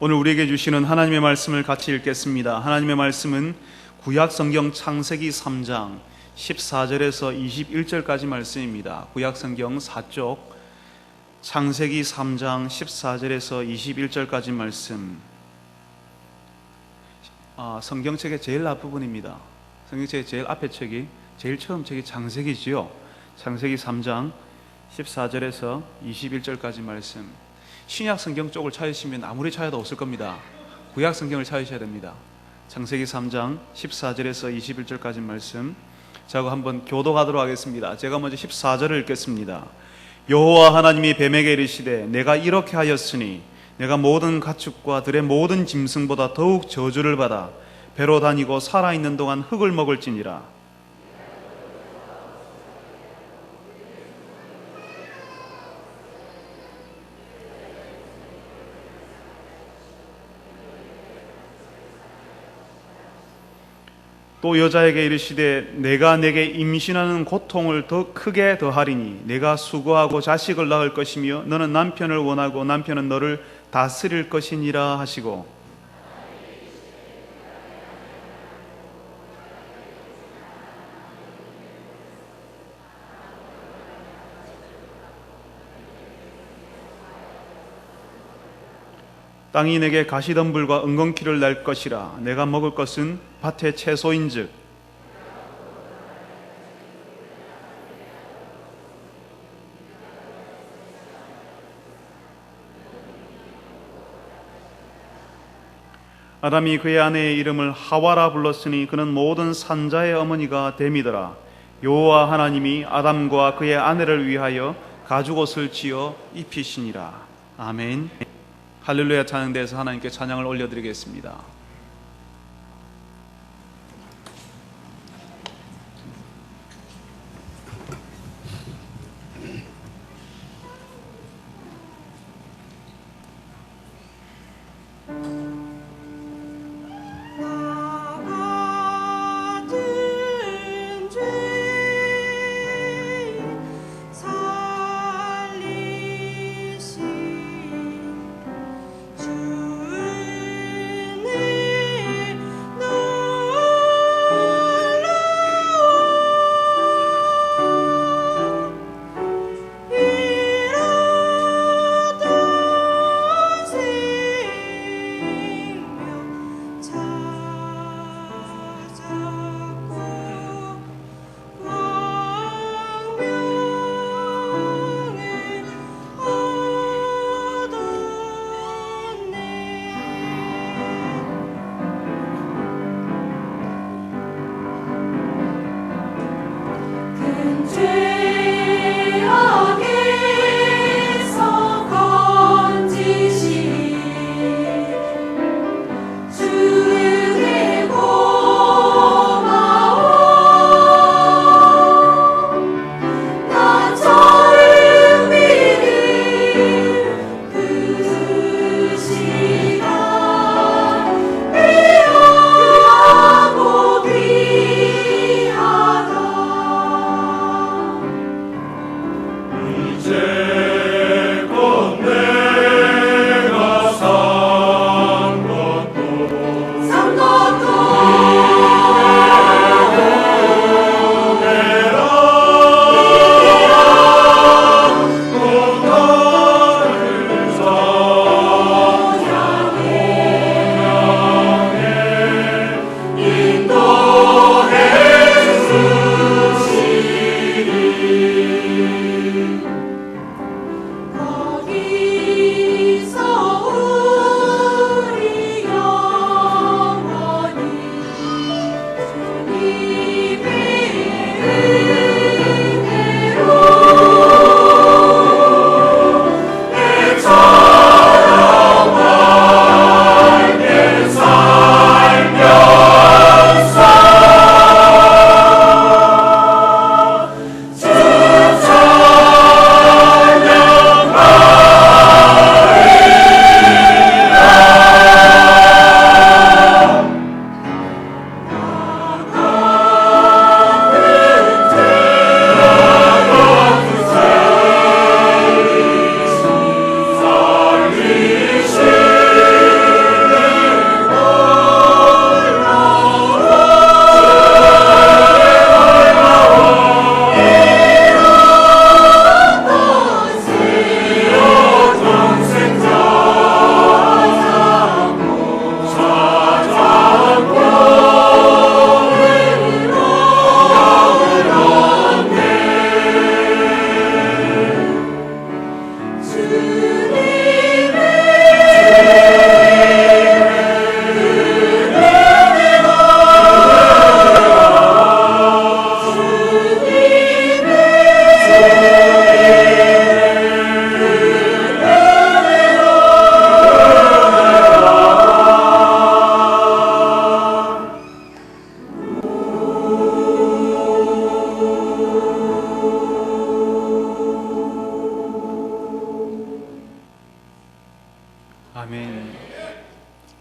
오늘 우리에게 주시는 하나님의 말씀을 같이 읽겠습니다. 하나님의 말씀은 구약 성경 창세기 3장 14절에서 21절까지 말씀입니다. 구약 성경 4쪽 창세기 3장 14절에서 21절까지 말씀. 성경책의 제일 앞부분입니다. 성경책의 제일 앞에 책이 제일 처음 책이 창세기지요. 창세기 3장 14절에서 21절까지 말씀. 신약 성경 쪽을 찾으시면 아무리 찾아도 없을 겁니다. 구약 성경을 찾으셔야 됩니다. 창세기 3장 14절에서 21절까지 말씀. 자, 한번 교독하도록 하겠습니다. 제가 먼저 14절을 읽겠습니다. 여호와 하나님이 뱀에게 이르시되 내가 이렇게 하였으니 내가 모든 가축과 들의 모든 짐승보다 더욱 저주를 받아 배로 다니고 살아있는 동안 흙을 먹을지니라. 또 여자에게 이르시되 내가 내게 임신하는 고통을 더 크게 더하리니 내가 수고하고 자식을 낳을 것이며 너는 남편을 원하고 남편은 너를 다스릴 것이니라 하시고, 땅이 내게 가시덤불과 은건키를 낼 것이라. 내가 먹을 것은 밭의 채소인즉 아담이 그의 아내의 이름을 하와라 불렀으니 그는 모든 산자의 어머니가 됨이더라. 여호와 하나님이 아담과 그의 아내를 위하여 가죽옷을 지어 입히시니라. 아멘. 할렐루야 찬양대에서 하나님께 찬양을 올려드리겠습니다. 주님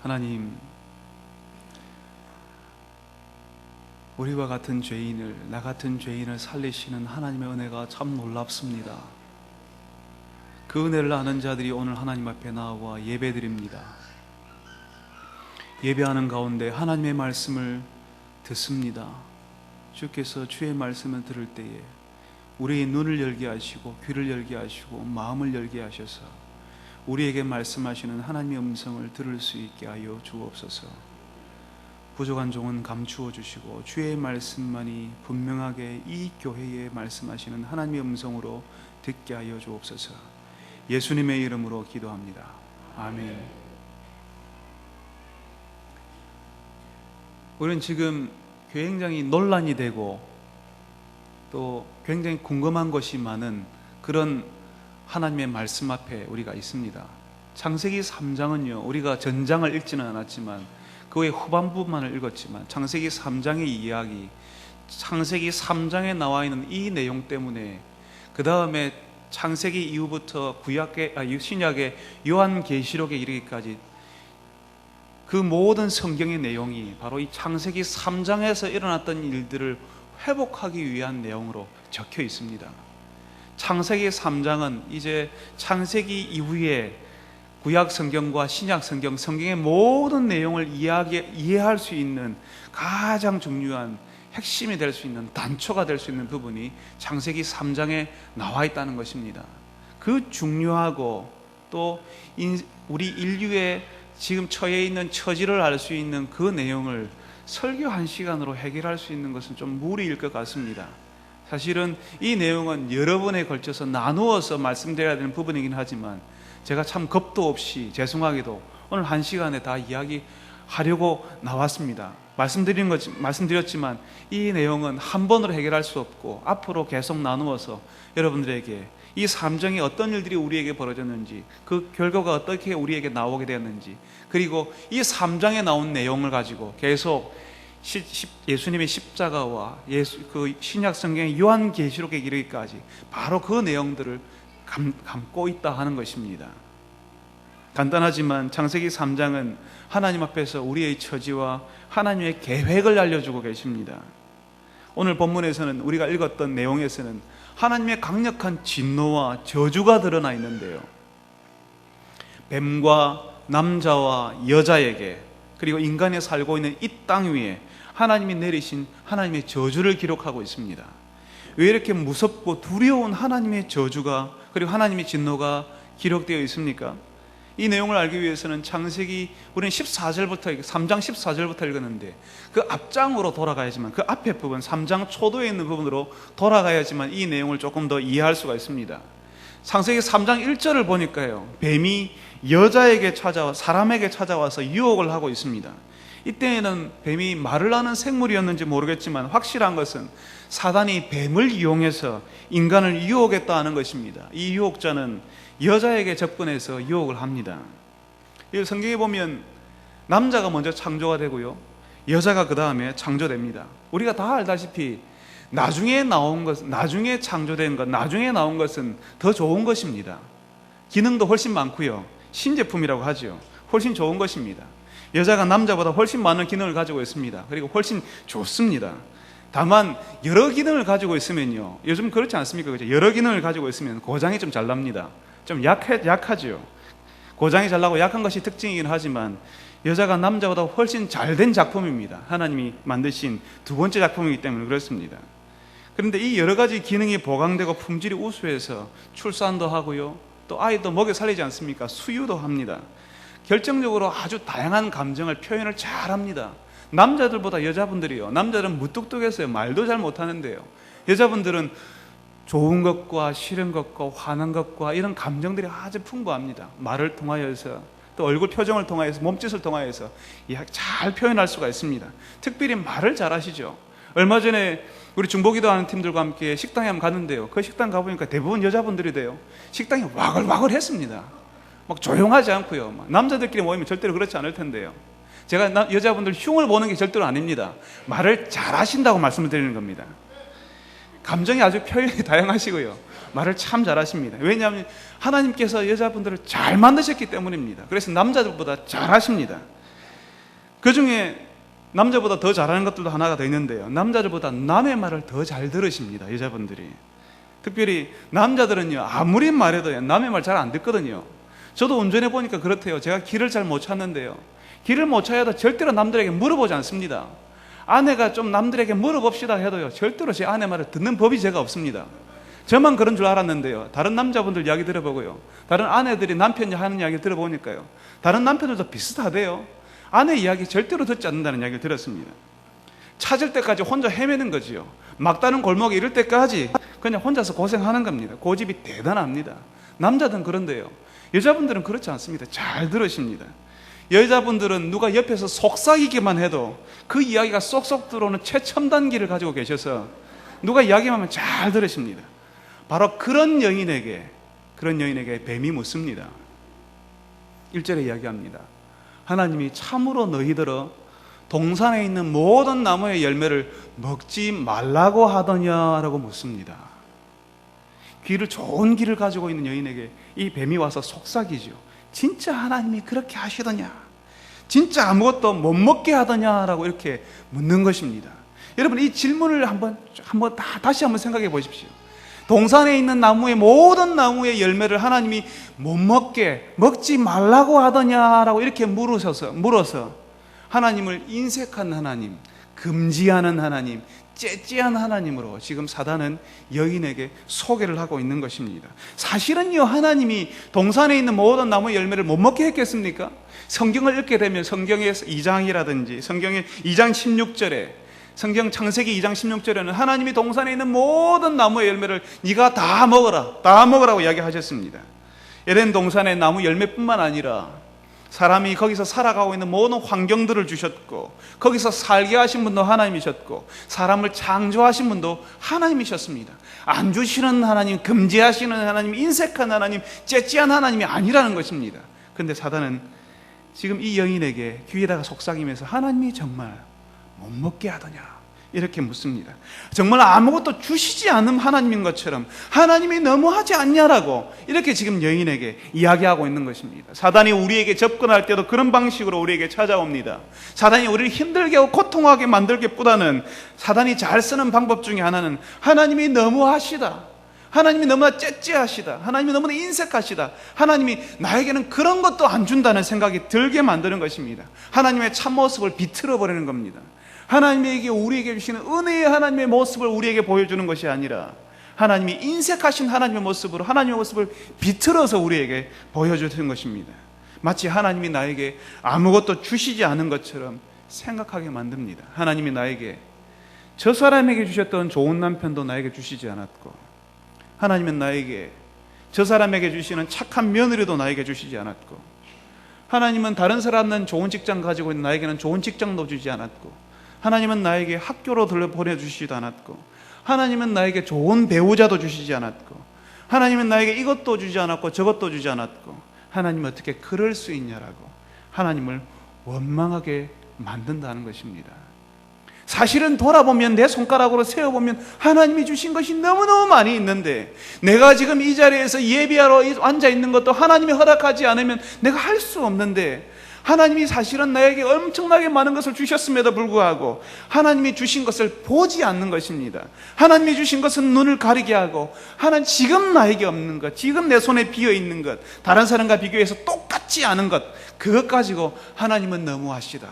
하나님, 우리와 같은 죄인을, 나 같은 죄인을 살리시는 하나님의 은혜가 참 놀랍습니다. 그 은혜를 아는 자들이 오늘 하나님 앞에 나와 예배드립니다. 예배하는 가운데 하나님의 말씀을 듣습니다. 주께서 주의 말씀을 들을 때에 우리의 눈을 열게 하시고 귀를 열게 하시고 마음을 열게 하셔서 우리에게 말씀하시는 하나님의 음성을 들을 수 있게 하여 주옵소서. 부족한 종은 감추어 주시고 주의 말씀만이 분명하게 이 교회에 말씀하시는 하나님의 음성으로 듣게 하여 주옵소서. 예수님의 이름으로 기도합니다. 아멘. 우리는 지금 굉장히 논란이 되고 또 굉장히 궁금한 것이 많은 그런 하나님의 말씀 앞에 우리가 있습니다. 창세기 3장은요, 우리가 전장을 읽지는 않았지만 그 후에 후반부만을 읽었지만 창세기 3장의 이야기, 창세기 3장에 나와 있는 이 내용 때문에 그 다음에 창세기 이후부터 신약의 요한계시록에 이르기까지 그 모든 성경의 내용이 바로 이 창세기 3장에서 일어났던 일들을 회복하기 위한 내용으로 적혀 있습니다. 창세기 3장은 이제 창세기 이후에 구약 성경과 신약 성경, 성경의 모든 내용을 이해할 수 있는 가장 중요한 핵심이 될 수 있는, 단초가 될 수 있는 부분이 창세기 3장에 나와 있다는 것입니다. 그 중요하고 또 우리 인류의 지금 처해 있는 처지를 알 수 있는 그 내용을 설교 한 시간으로 해결할 수 있는 것은 좀 무리일 것 같습니다. 사실은 이 내용은 여러 번에 걸쳐서 나누어서 말씀드려야 되는 부분이긴 하지만 제가 참 겁도 없이 죄송하게도 오늘 한 시간에 다 이야기하려고 나왔습니다. 말씀드렸지만 이 내용은 한 번으로 해결할 수 없고 앞으로 계속 나누어서 여러분들에게 이 3장에 어떤 일들이 우리에게 벌어졌는지, 그 결과가 어떻게 우리에게 나오게 되었는지, 그리고 이 3장에 나온 내용을 가지고 계속 예수님의 십자가와 그 신약 성경의 요한계시록에 이르기까지 바로 그 내용들을 감고 있다 하는 것입니다. 간단하지만 창세기 3장은 하나님 앞에서 우리의 처지와 하나님의 계획을 알려주고 계십니다. 오늘 본문에서는 우리가 읽었던 내용에서는 하나님의 강력한 진노와 저주가 드러나 있는데요, 뱀과 남자와 여자에게, 그리고 인간이 살고 있는 이 땅 위에 하나님이 내리신 하나님의 저주를 기록하고 있습니다. 왜 이렇게 무섭고 두려운 하나님의 저주가, 그리고 하나님의 진노가 기록되어 있습니까? 이 내용을 알기 위해서는 창세기, 우리는 14절부터 3장 14절부터 읽었는데 그 앞장으로 돌아가야지만, 그 앞에 부분 3장 초도에 있는 부분으로 돌아가야지만 이 내용을 조금 더 이해할 수가 있습니다. 창세기 3장 1절을 보니까요, 뱀이 여자에게 사람에게 찾아와서 유혹을 하고 있습니다. 이때에는 뱀이 말을 하는 생물이었는지 모르겠지만 확실한 것은 사단이 뱀을 이용해서 인간을 유혹했다 하는 것입니다. 이 유혹자는 여자에게 접근해서 유혹을 합니다. 성경에 보면 남자가 먼저 창조가 되고요, 여자가 그 다음에 창조됩니다. 우리가 다 알다시피 나중에 나온 것, 나중에 창조된 것, 나중에 나온 것은 더 좋은 것입니다. 기능도 훨씬 많고요, 신제품이라고 하죠. 훨씬 좋은 것입니다. 여자가 남자보다 훨씬 많은 기능을 가지고 있습니다. 그리고 훨씬 좋습니다. 다만 여러 기능을 가지고 있으면요, 요즘 그렇지 않습니까? 그죠? 여러 기능을 가지고 있으면 고장이 좀 잘 납니다. 좀 약하죠. 고장이 잘 나고 약한 것이 특징이긴 하지만 여자가 남자보다 훨씬 잘된 작품입니다. 하나님이 만드신 두 번째 작품이기 때문에 그렇습니다. 그런데 이 여러 가지 기능이 보강되고 품질이 우수해서 출산도 하고요, 또 아이도 먹여 살리지 않습니까? 수유도 합니다. 결정적으로 아주 다양한 감정을 표현을 잘합니다. 남자들보다 여자분들이요, 남자들은 무뚝뚝해서요, 말도 잘 못하는데요, 여자분들은 좋은 것과 싫은 것과 화난 것과 이런 감정들이 아주 풍부합니다. 말을 통하여서, 또 얼굴 표정을 통하여서, 몸짓을 통하여서 잘 표현할 수가 있습니다. 특별히 말을 잘하시죠. 얼마 전에 우리 중보기도 하는 팀들과 함께 식당에 한번 갔는데요, 그 식당 가보니까 대부분 여자분들이 돼요. 식당이 와글와글 했습니다. 막 조용하지 않고요, 남자들끼리 모이면 절대로 그렇지 않을 텐데요, 제가 여자분들 흉을 보는 게 절대로 아닙니다. 말을 잘하신다고 말씀을 드리는 겁니다. 감정이 아주 표현이 다양하시고요, 말을 참 잘하십니다. 왜냐하면 하나님께서 여자분들을 잘 만드셨기 때문입니다. 그래서 남자들보다 잘하십니다. 그 중에 남자보다 더 잘하는 것들도 하나가 더 있는데요, 남자들보다 남의 말을 더 잘 들으십니다. 여자분들이. 특별히 남자들은요, 아무리 말해도 남의 말 잘 안 듣거든요. 저도 운전해 보니까 그렇대요. 제가 길을 잘 못 찾는데요, 길을 못 찾아도 절대로 남들에게 물어보지 않습니다. 아내가 좀 남들에게 물어봅시다 해도요, 절대로 제 아내 말을 듣는 법이 제가 없습니다. 저만 그런 줄 알았는데요, 다른 남자분들 이야기 들어보고요, 다른 아내들이 남편이 하는 이야기 들어보니까요, 다른 남편들도 비슷하대요. 아내 이야기 절대로 듣지 않는다는 이야기를 들었습니다. 찾을 때까지 혼자 헤매는 거지요. 막다른 골목에 이를 때까지 그냥 혼자서 고생하는 겁니다. 고집이 대단합니다. 남자들은 그런데요, 여자분들은 그렇지 않습니다. 잘 들으십니다. 여자분들은 누가 옆에서 속삭이기만 해도 그 이야기가 쏙쏙 들어오는 최첨단기를 가지고 계셔서 누가 이야기만 하면 잘 들으십니다. 바로 그런 여인에게 뱀이 묻습니다. 1절에 이야기합니다. 하나님이 참으로 너희들어 동산에 있는 모든 나무의 열매를 먹지 말라고 하더냐라고 묻습니다. 좋은 귀를 가지고 있는 여인에게 이 뱀이 와서 속삭이죠. 진짜 하나님이 그렇게 하시더냐? 진짜 아무것도 못 먹게 하더냐라고 이렇게 묻는 것입니다. 여러분, 이 질문을 다시 한번 생각해 보십시오. 동산에 있는 모든 나무의 열매를 하나님이 먹지 말라고 하더냐라고 이렇게 물어서 하나님을 인색한 하나님, 금지하는 하나님, 째째한 하나님으로 지금 사단은 여인에게 소개를 하고 있는 것입니다. 사실은요, 하나님이 동산에 있는 모든 나무의 열매를 못 먹게 했겠습니까? 성경을 읽게 되면 성경의 2장이라든지 성경의 2장 16절에, 성경 창세기 2장 16절에는 하나님이 동산에 있는 모든 나무의 열매를 네가 다 먹으라고 이야기하셨습니다. 에덴 동산의 나무 열매뿐만 아니라 사람이 거기서 살아가고 있는 모든 환경들을 주셨고, 거기서 살게 하신 분도 하나님이셨고, 사람을 창조하신 분도 하나님이셨습니다. 안 주시는 하나님, 금지하시는 하나님, 인색한 하나님, 째째한 하나님이 아니라는 것입니다. 그런데 사단은 지금 이 여인에게 귀에다가 속삭이면서 하나님이 정말 못 먹게 하더냐 이렇게 묻습니다. 정말 아무것도 주시지 않은 하나님인 것처럼 하나님이 너무하지 않냐라고 이렇게 지금 여인에게 이야기하고 있는 것입니다. 사단이 우리에게 접근할 때도 그런 방식으로 우리에게 찾아옵니다. 사단이 우리를 힘들게 하고 고통하게 만들기보다는 사단이 잘 쓰는 방법 중에 하나는 하나님이 너무하시다, 하나님이 너무나 째째하시다, 하나님이 너무나 인색하시다, 하나님이 나에게는 그런 것도 안 준다는 생각이 들게 만드는 것입니다. 하나님의 참모습을 비틀어 버리는 겁니다. 하나님에게 우리에게 주시는 은혜의 하나님의 모습을 우리에게 보여주는 것이 아니라 하나님이 인색하신 하나님의 모습으로 하나님의 모습을 비틀어서 우리에게 보여주는 것입니다. 마치 하나님이 나에게 아무것도 주시지 않은 것처럼 생각하게 만듭니다. 하나님이 나에게 저 사람에게 주셨던 좋은 남편도 나에게 주시지 않았고, 하나님은 나에게 저 사람에게 주시는 착한 며느리도 나에게 주시지 않았고, 하나님은 다른 사람은 좋은 직장 가지고 있는 나에게는 좋은 직장도 주지 않았고, 하나님은 나에게 학교로 보내주시지도 않았고, 하나님은 나에게 좋은 배우자도 주시지 않았고, 하나님은 나에게 이것도 주지 않았고 저것도 주지 않았고, 하나님은 어떻게 그럴 수 있냐라고 하나님을 원망하게 만든다는 것입니다. 사실은 돌아보면, 내 손가락으로 세어보면 하나님이 주신 것이 너무너무 많이 있는데, 내가 지금 이 자리에서 예배하러 앉아있는 것도 하나님이 허락하지 않으면 내가 할 수 없는데, 하나님이 사실은 나에게 엄청나게 많은 것을 주셨음에도 불구하고 하나님이 주신 것을 보지 않는 것입니다. 하나님이 주신 것은 눈을 가리게 하고, 하나님 지금 나에게 없는 것, 지금 내 손에 비어있는 것, 다른 사람과 비교해서 똑같지 않은 것, 그것 가지고 하나님은 너무하시다,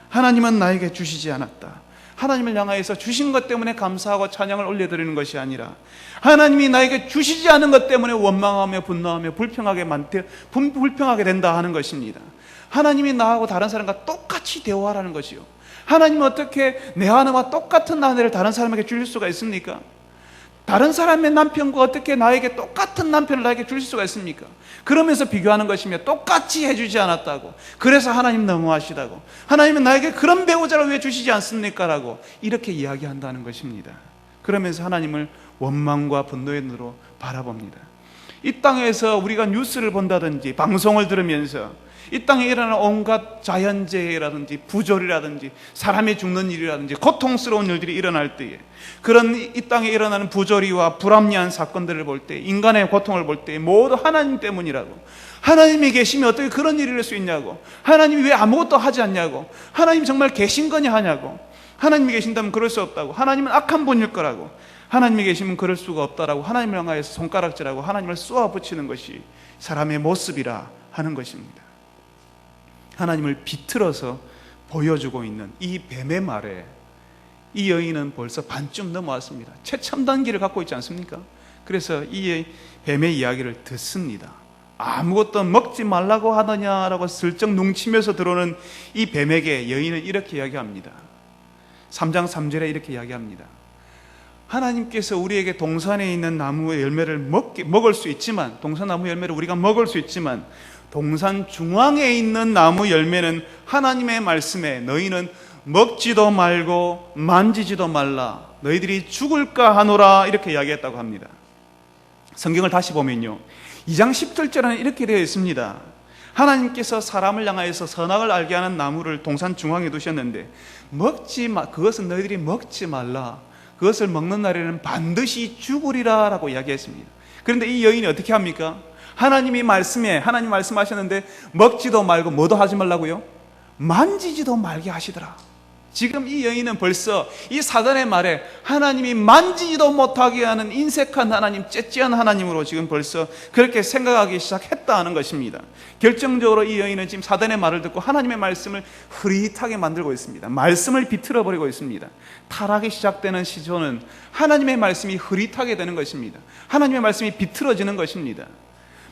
하나님은 나에게 주시지 않았다, 하나님을 향하여서 주신 것 때문에 감사하고 찬양을 올려드리는 것이 아니라 하나님이 나에게 주시지 않은 것 때문에 원망하며 분노하며 불평하게 된다 하는 것입니다. 하나님이 나하고 다른 사람과 똑같이 대화하라는 것이요, 하나님은 어떻게 내 아내와 똑같은 아내를 다른 사람에게 주실 수가 있습니까? 다른 사람의 남편과 어떻게 나에게 똑같은 남편을 나에게 주실 수가 있습니까? 그러면서 비교하는 것이며, 똑같이 해주지 않았다고, 그래서 하나님 너무하시다고, 하나님은 나에게 그런 배우자를 왜 주시지 않습니까? 라고 이렇게 이야기한다는 것입니다. 그러면서 하나님을 원망과 분노의 눈으로 바라봅니다. 이 땅에서 우리가 뉴스를 본다든지 방송을 들으면서 이 땅에 일어나는 온갖 자연재해라든지 부조리라든지 사람이 죽는 일이라든지 고통스러운 일들이 일어날 때에, 그런 이 땅에 일어나는 부조리와 불합리한 사건들을 볼 때, 인간의 고통을 볼 때 모두 하나님 때문이라고, 하나님이 계시면 어떻게 그런 일이 일어날 수 있냐고, 하나님이 왜 아무것도 하지 않냐고, 하나님 정말 계신 거냐 하냐고, 하나님이 계신다면 그럴 수 없다고, 하나님은 악한 분일 거라고, 하나님이 계시면 그럴 수가 없다라고 하나님을 향하여서 손가락질하고 하나님을 쏘아붙이는 것이 사람의 모습이라 하는 것입니다. 하나님을 비틀어서 보여주고 있는 이 뱀의 말에 이 여인은 벌써 반쯤 넘어왔습니다. 최첨단기를 갖고 있지 않습니까? 그래서 이 뱀의 이야기를 듣습니다. 아무것도 먹지 말라고 하더냐라고 슬쩍 눈치면서 들어오는 이 뱀에게 여인은 이렇게 이야기합니다. 3장 3절에 이렇게 이야기합니다. 하나님께서 우리에게 동산에 있는 나무의 열매를 먹을 수 있지만, 동산나무 열매를 우리가 먹을 수 있지만 동산 중앙에 있는 나무 열매는 하나님의 말씀에 너희는 먹지도 말고 만지지도 말라, 너희들이 죽을까 하노라, 이렇게 이야기했다고 합니다. 성경을 다시 보면요, 2장 10절에는 이렇게 되어 있습니다. 하나님께서 사람을 향하여서 선악을 알게 하는 나무를 동산 중앙에 두셨는데 그것은 너희들이 먹지 말라, 그것을 먹는 날에는 반드시 죽으리라 라고 이야기했습니다. 그런데 이 여인이 어떻게 합니까? 하나님 말씀하셨는데 먹지도 말고 뭐도 하지 말라고요? 만지지도 말게 하시더라. 지금 이 여인은 벌써 이 사단의 말에 하나님이 만지지도 못하게 하는 인색한 하나님, 째째한 하나님으로 지금 벌써 그렇게 생각하기 시작했다는 것입니다. 결정적으로 이 여인은 지금 사단의 말을 듣고 하나님의 말씀을 흐릿하게 만들고 있습니다. 말씀을 비틀어 버리고 있습니다. 타락이 시작되는 시조는 하나님의 말씀이 흐릿하게 되는 것입니다. 하나님의 말씀이 비틀어지는 것입니다.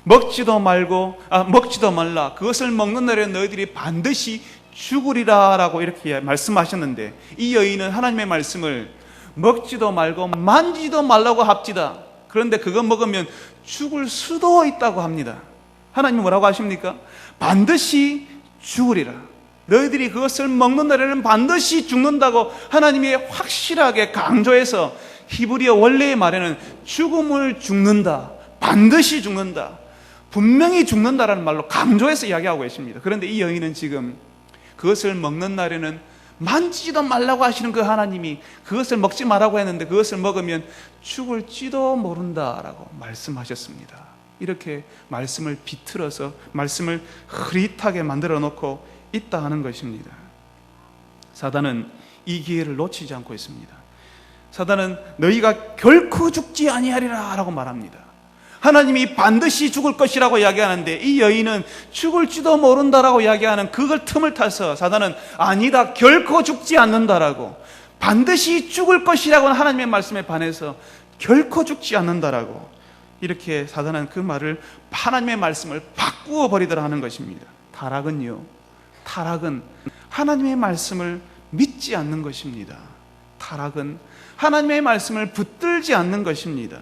먹지도 말라, 그것을 먹는 날에 너희들이 반드시 죽으리라 라고 이렇게 말씀하셨는데, 이 여인은 하나님의 말씀을 먹지도 말고 만지지도 말라고 합디다. 그런데 그거 먹으면 죽을 수도 있다고 합니다. 하나님 뭐라고 하십니까? 반드시 죽으리라, 너희들이 그것을 먹는 날에는 반드시 죽는다고 하나님이 확실하게 강조해서 히브리어 원래의 말에는 죽음을 죽는다, 반드시 죽는다, 분명히 죽는다라는 말로 강조해서 이야기하고 계십니다. 그런데 이 여인은 지금 그것을 먹는 날에는 만지지도 말라고 하시는 그 하나님이 그것을 먹지 말라고 했는데 그것을 먹으면 죽을지도 모른다라고 말씀하셨습니다. 이렇게 말씀을 비틀어서 말씀을 흐릿하게 만들어 놓고 있다 하는 것입니다. 사단은 이 기회를 놓치지 않고 있습니다. 사단은 너희가 결코 죽지 아니하리라 라고 말합니다. 하나님이 반드시 죽을 것이라고 이야기하는데 이 여인은 죽을지도 모른다라고 이야기하는 그걸 틈을 타서 사단은 아니다, 결코 죽지 않는다라고, 반드시 죽을 것이라고 하나님의 말씀에 반해서 결코 죽지 않는다라고, 이렇게 사단은 그 말을, 하나님의 말씀을 바꾸어 버리더라 하는 것입니다. 타락은 하나님의 말씀을 믿지 않는 것입니다. 타락은 하나님의 말씀을 붙들지 않는 것입니다.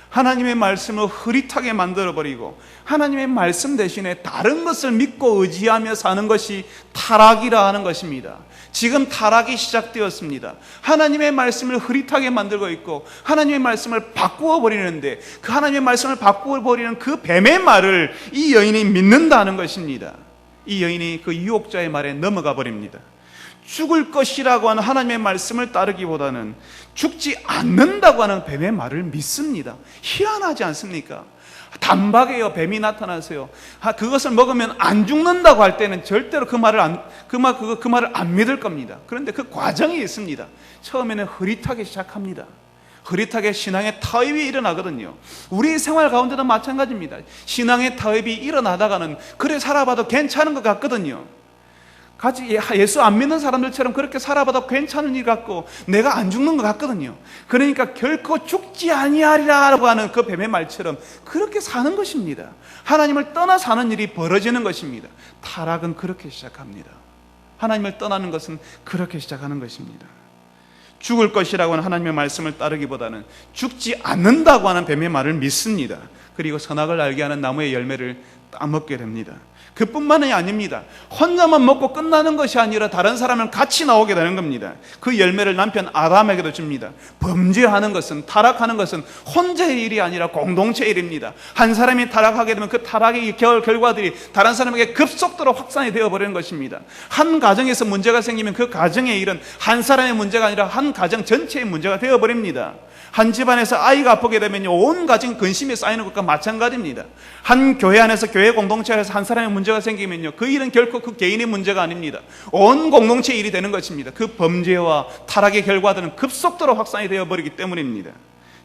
하나님의 말씀을 흐릿하게 만들어버리고 하나님의 말씀 대신에 다른 것을 믿고 의지하며 사는 것이 타락이라 하는 것입니다. 지금 타락이 시작되었습니다. 하나님의 말씀을 흐릿하게 만들고 있고 하나님의 말씀을 바꾸어 버리는데, 그 하나님의 말씀을 바꾸어 버리는 그 뱀의 말을 이 여인이 믿는다는 것입니다. 이 여인이 그 유혹자의 말에 넘어가 버립니다. 죽을 것이라고 하는 하나님의 말씀을 따르기보다는 죽지 않는다고 하는 뱀의 말을 믿습니다. 희한하지 않습니까? 단박에요, 뱀이 나타나서요, 그것을 먹으면 안 죽는다고 할 때는 절대로 그 말을 안 믿을 겁니다. 그런데 그 과정이 있습니다. 처음에는 흐릿하게 시작합니다. 흐릿하게 신앙의 타협이 일어나거든요. 우리 생활 가운데도 마찬가지입니다. 신앙의 타협이 일어나다가는 그래 살아봐도 괜찮은 것 같거든요. 같이 예수 안 믿는 사람들처럼 그렇게 살아봐도 괜찮은 일 같고 내가 안 죽는 것 같거든요. 그러니까 결코 죽지 아니하리라고 하는 그 뱀의 말처럼 그렇게 사는 것입니다. 하나님을 떠나 사는 일이 벌어지는 것입니다. 타락은 그렇게 시작합니다. 하나님을 떠나는 것은 그렇게 시작하는 것입니다. 죽을 것이라고 하는 하나님의 말씀을 따르기보다는 죽지 않는다고 하는 뱀의 말을 믿습니다. 그리고 선악을 알게 하는 나무의 열매를 따먹게 됩니다. 그뿐만이 아닙니다. 혼자만 먹고 끝나는 것이 아니라 다른 사람은 같이 나오게 되는 겁니다. 그 열매를 남편 아담에게도 줍니다. 범죄하는 것은, 타락하는 것은 혼자의 일이 아니라 공동체의 일입니다. 한 사람이 타락하게 되면 그 타락의 결과들이 다른 사람에게 급속도로 확산이 되어버리는 것입니다. 한 가정에서 문제가 생기면 그 가정의 일은 한 사람의 문제가 아니라 한 가정 전체의 문제가 되어버립니다. 한 집안에서 아이가 아프게 되면 온 가정 근심이 쌓이는 것과 마찬가지입니다. 한 교회 안에서 교회 교회 공동체에서 한 사람의 문제가 생기면요, 그 일은 결코 그 개인의 문제가 아닙니다. 온 공동체의 일이 되는 것입니다. 그 범죄와 타락의 결과들은 급속도로 확산이 되어버리기 때문입니다.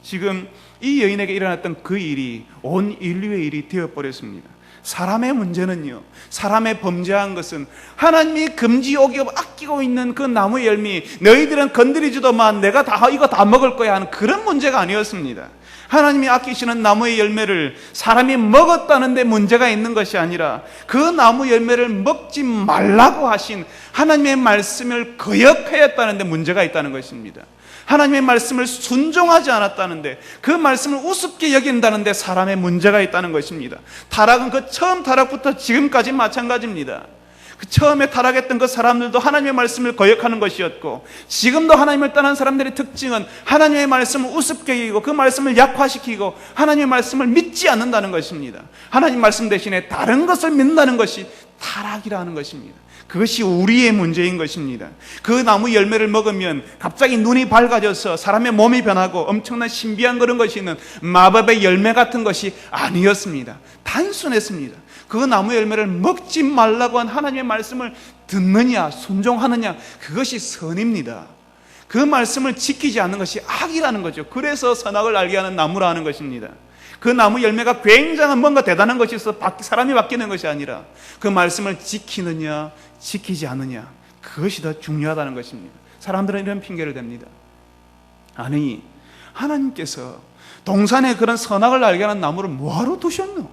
지금 이 여인에게 일어났던 그 일이 온 인류의 일이 되어버렸습니다. 사람의 문제는요, 사람의 범죄한 것은 하나님이 금지 오기업 아끼고 있는 그 나무의 열매, 너희들은 건드리지도만 내가 이거 다 먹을 거야 하는 그런 문제가 아니었습니다. 하나님이 아끼시는 나무의 열매를 사람이 먹었다는 데 문제가 있는 것이 아니라 그 나무 열매를 먹지 말라고 하신 하나님의 말씀을 거역하였다는 데 문제가 있다는 것입니다. 하나님의 말씀을 순종하지 않았다는데, 그 말씀을 우습게 여긴다는데 사람의 문제가 있다는 것입니다. 타락은 그 처음 타락부터 지금까지 마찬가지입니다. 그 처음에 타락했던 그 사람들도 하나님의 말씀을 거역하는 것이었고, 지금도 하나님을 떠난 사람들의 특징은 하나님의 말씀을 우습게 여기고 그 말씀을 약화시키고 하나님의 말씀을 믿지 않는다는 것입니다. 하나님 말씀 대신에 다른 것을 믿는다는 것이 타락이라는 것입니다. 그것이 우리의 문제인 것입니다. 그 나무 열매를 먹으면 갑자기 눈이 밝아져서 사람의 몸이 변하고 엄청난 신비한 그런 것이 있는 마법의 열매 같은 것이 아니었습니다. 단순했습니다. 그 나무 열매를 먹지 말라고 한 하나님의 말씀을 듣느냐 순종하느냐, 그것이 선입니다. 그 말씀을 지키지 않는 것이 악이라는 거죠. 그래서 선악을 알게 하는 나무라는 것입니다. 그 나무 열매가 굉장한 뭔가 대단한 것이 있어 사람이 바뀌는 것이 아니라 그 말씀을 지키느냐 지키지 않느냐, 그것이 더 중요하다는 것입니다. 사람들은 이런 핑계를 댑니다. 아니, 하나님께서 동산에 그런 선악을 알게 하는 나무를 뭐하러 두셨노?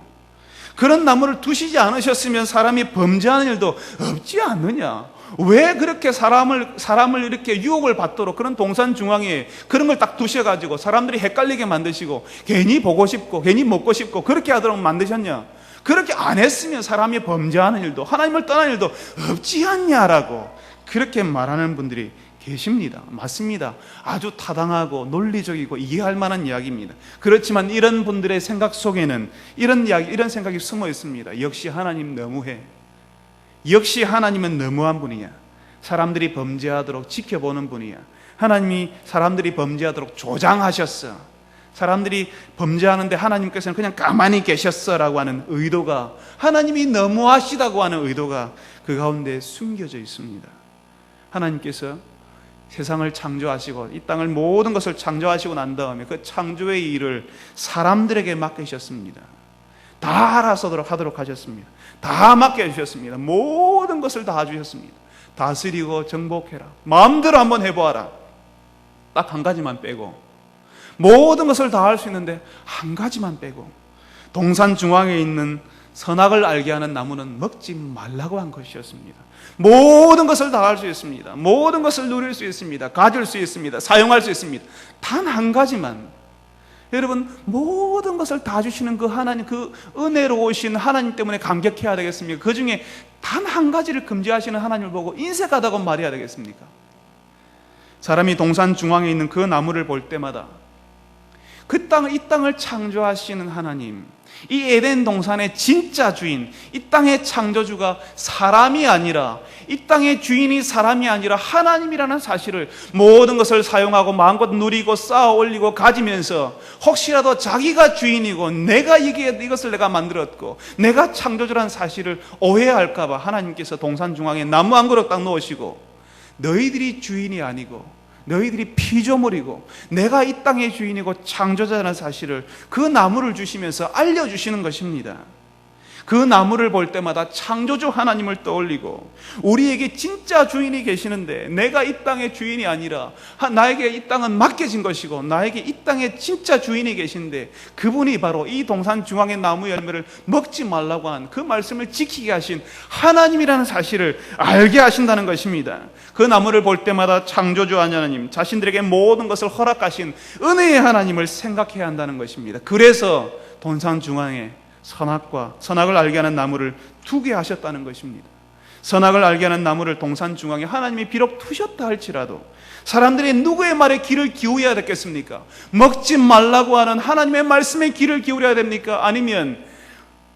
그런 나무를 두시지 않으셨으면 사람이 범죄하는 일도 없지 않느냐? 왜 그렇게 사람을 이렇게 유혹을 받도록 그런 동산 중앙에 그런 걸 딱 두셔가지고 사람들이 헷갈리게 만드시고 괜히 보고 싶고 괜히 먹고 싶고 그렇게 하도록 만드셨냐? 그렇게 안 했으면 사람이 범죄하는 일도 하나님을 떠나는 일도 없지 않냐라고 그렇게 말하는 분들이 계십니다. 맞습니다. 아주 타당하고 논리적이고 이해할 만한 이야기입니다. 그렇지만 이런 분들의 생각 속에는 이런 생각이 숨어 있습니다. 역시 하나님 너무해. 역시 하나님은 너무한 분이야. 사람들이 범죄하도록 지켜보는 분이야. 하나님이 사람들이 범죄하도록 조장하셨어. 사람들이 범죄하는데 하나님께서는 그냥 가만히 계셨어라고 하는 의도가, 하나님이 너무하시다고 하는 의도가 그 가운데 숨겨져 있습니다. 하나님께서 세상을 창조하시고 이 땅을 모든 것을 창조하시고 난 다음에 그 창조의 일을 사람들에게 맡기셨습니다. 다 알아서 하도록 하셨습니다. 다 맡겨주셨습니다. 모든 것을 다 주셨습니다. 다스리고 정복해라. 마음대로 한번 해보아라. 딱 한 가지만 빼고, 모든 것을 다 할 수 있는데 한 가지만 빼고, 동산 중앙에 있는 선악을 알게 하는 나무는 먹지 말라고 한 것이었습니다. 모든 것을 다 할 수 있습니다. 모든 것을 누릴 수 있습니다. 가질 수 있습니다. 사용할 수 있습니다. 단 한 가지만. 여러분, 모든 것을 다 주시는 그 하나님, 그 은혜로우신 하나님 때문에 감격해야 되겠습니까? 그 중에 단 한 가지를 금지하시는 하나님을 보고 인색하다고 말해야 되겠습니까? 사람이 동산 중앙에 있는 그 나무를 볼 때마다 이 땅을 창조하시는 하나님, 이 에덴 동산의 진짜 주인, 이 땅의 창조주가 사람이 아니라, 이 땅의 주인이 사람이 아니라 하나님이라는 사실을, 모든 것을 사용하고 마음껏 누리고 쌓아 올리고 가지면서 혹시라도 자기가 주인이고 이것을 내가 만들었고 내가 창조주라는 사실을 오해할까 봐 하나님께서 동산 중앙에 나무 한 그릇 딱 놓으시고, 너희들이 주인이 아니고 너희들이 피조물이고 내가 이 땅의 주인이고 창조자라는 사실을, 그 나무를 주시면서 알려주시는 것입니다. 그 나무를 볼 때마다 창조주 하나님을 떠올리고, 우리에게 진짜 주인이 계시는데 내가 이 땅의 주인이 아니라 나에게 이 땅은 맡겨진 것이고 나에게 이 땅의 진짜 주인이 계신데 그분이 바로 이 동산 중앙의 나무 열매를 먹지 말라고 한 그 말씀을 지키게 하신 하나님이라는 사실을 알게 하신다는 것입니다. 그 나무를 볼 때마다 창조주 하나님, 자신들에게 모든 것을 허락하신 은혜의 하나님을 생각해야 한다는 것입니다. 그래서 동산 중앙에 선악을 알게 하는 나무를 두게 하셨다는 것입니다. 선악을 알게 하는 나무를 동산 중앙에 하나님이 비록 두셨다 할지라도 사람들이 누구의 말에 귀를 기울여야 되겠습니까? 먹지 말라고 하는 하나님의 말씀에 귀를 기울여야 됩니까? 아니면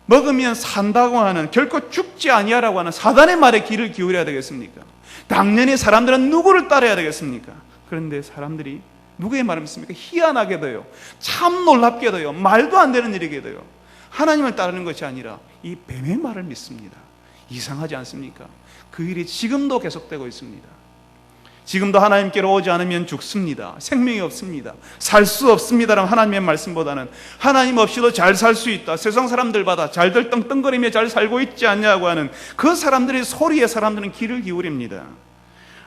먹으면 산다고 하는, 결코 죽지 아니하라고 하는 사단의 말에 귀를 기울여야 되겠습니까? 당연히 사람들은 누구를 따라야 되겠습니까? 그런데 사람들이 누구의 말을 믿습니까? 희한하게도요, 참 놀랍게도요, 말도 안 되는 일이게도요, 하나님을 따르는 것이 아니라 이 뱀의 말을 믿습니다. 이상하지 않습니까? 그 일이 지금도 계속되고 있습니다. 지금도 하나님께로 오지 않으면 죽습니다. 생명이 없습니다. 살 수 없습니다라는 하나님의 말씀보다는 하나님 없이도 잘 살 수 있다. 세상 사람들마다 잘들 떵떵거리며 잘 살고 있지 않냐고 하는 그 사람들의 소리에 사람들은 귀를 기울입니다.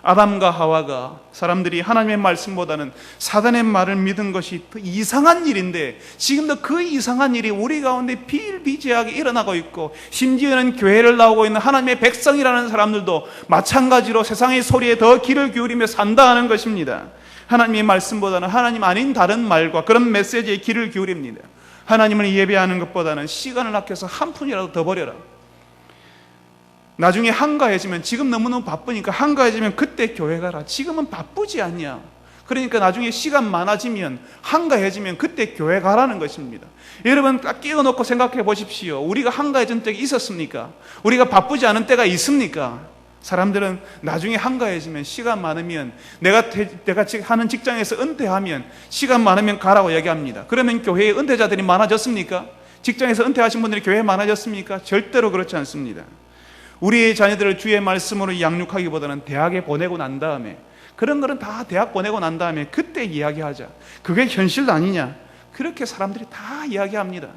아담과 하와가 사람들이 하나님의 말씀보다는 사단의 말을 믿은 것이 더 이상한 일인데 지금도 그 이상한 일이 우리 가운데 비일비재하게 일어나고 있고 심지어는 교회를 나오고 있는 하나님의 백성이라는 사람들도 마찬가지로 세상의 소리에 더 귀를 기울이며 산다 하는 것입니다. 하나님의 말씀보다는 하나님 아닌 다른 말과 그런 메시지에 귀를 기울입니다. 하나님을 예배하는 것보다는 시간을 아껴서 한 푼이라도 더 버려라. 나중에 한가해지면 지금 너무너무 바쁘니까 한가해지면 그때 교회 가라. 지금은 바쁘지 않냐. 그러니까 나중에 시간 많아지면 한가해지면 그때 교회 가라는 것입니다. 여러분 딱 끼워놓고 생각해 보십시오. 우리가 한가해진 때가 있었습니까? 우리가 바쁘지 않은 때가 있습니까? 사람들은 나중에 한가해지면 시간 많으면 내가 하는 직장에서 은퇴하면 시간 많으면 가라고 얘기합니다. 그러면 교회에 은퇴자들이 많아졌습니까? 직장에서 은퇴하신 분들이 교회에 많아졌습니까? 절대로 그렇지 않습니다. 우리의 자녀들을 주의 말씀으로 양육하기보다는 대학에 보내고 난 다음에 그런 거는 다 대학 보내고 난 다음에 그때 이야기하자. 그게 현실 아니냐? 그렇게 사람들이 다 이야기합니다.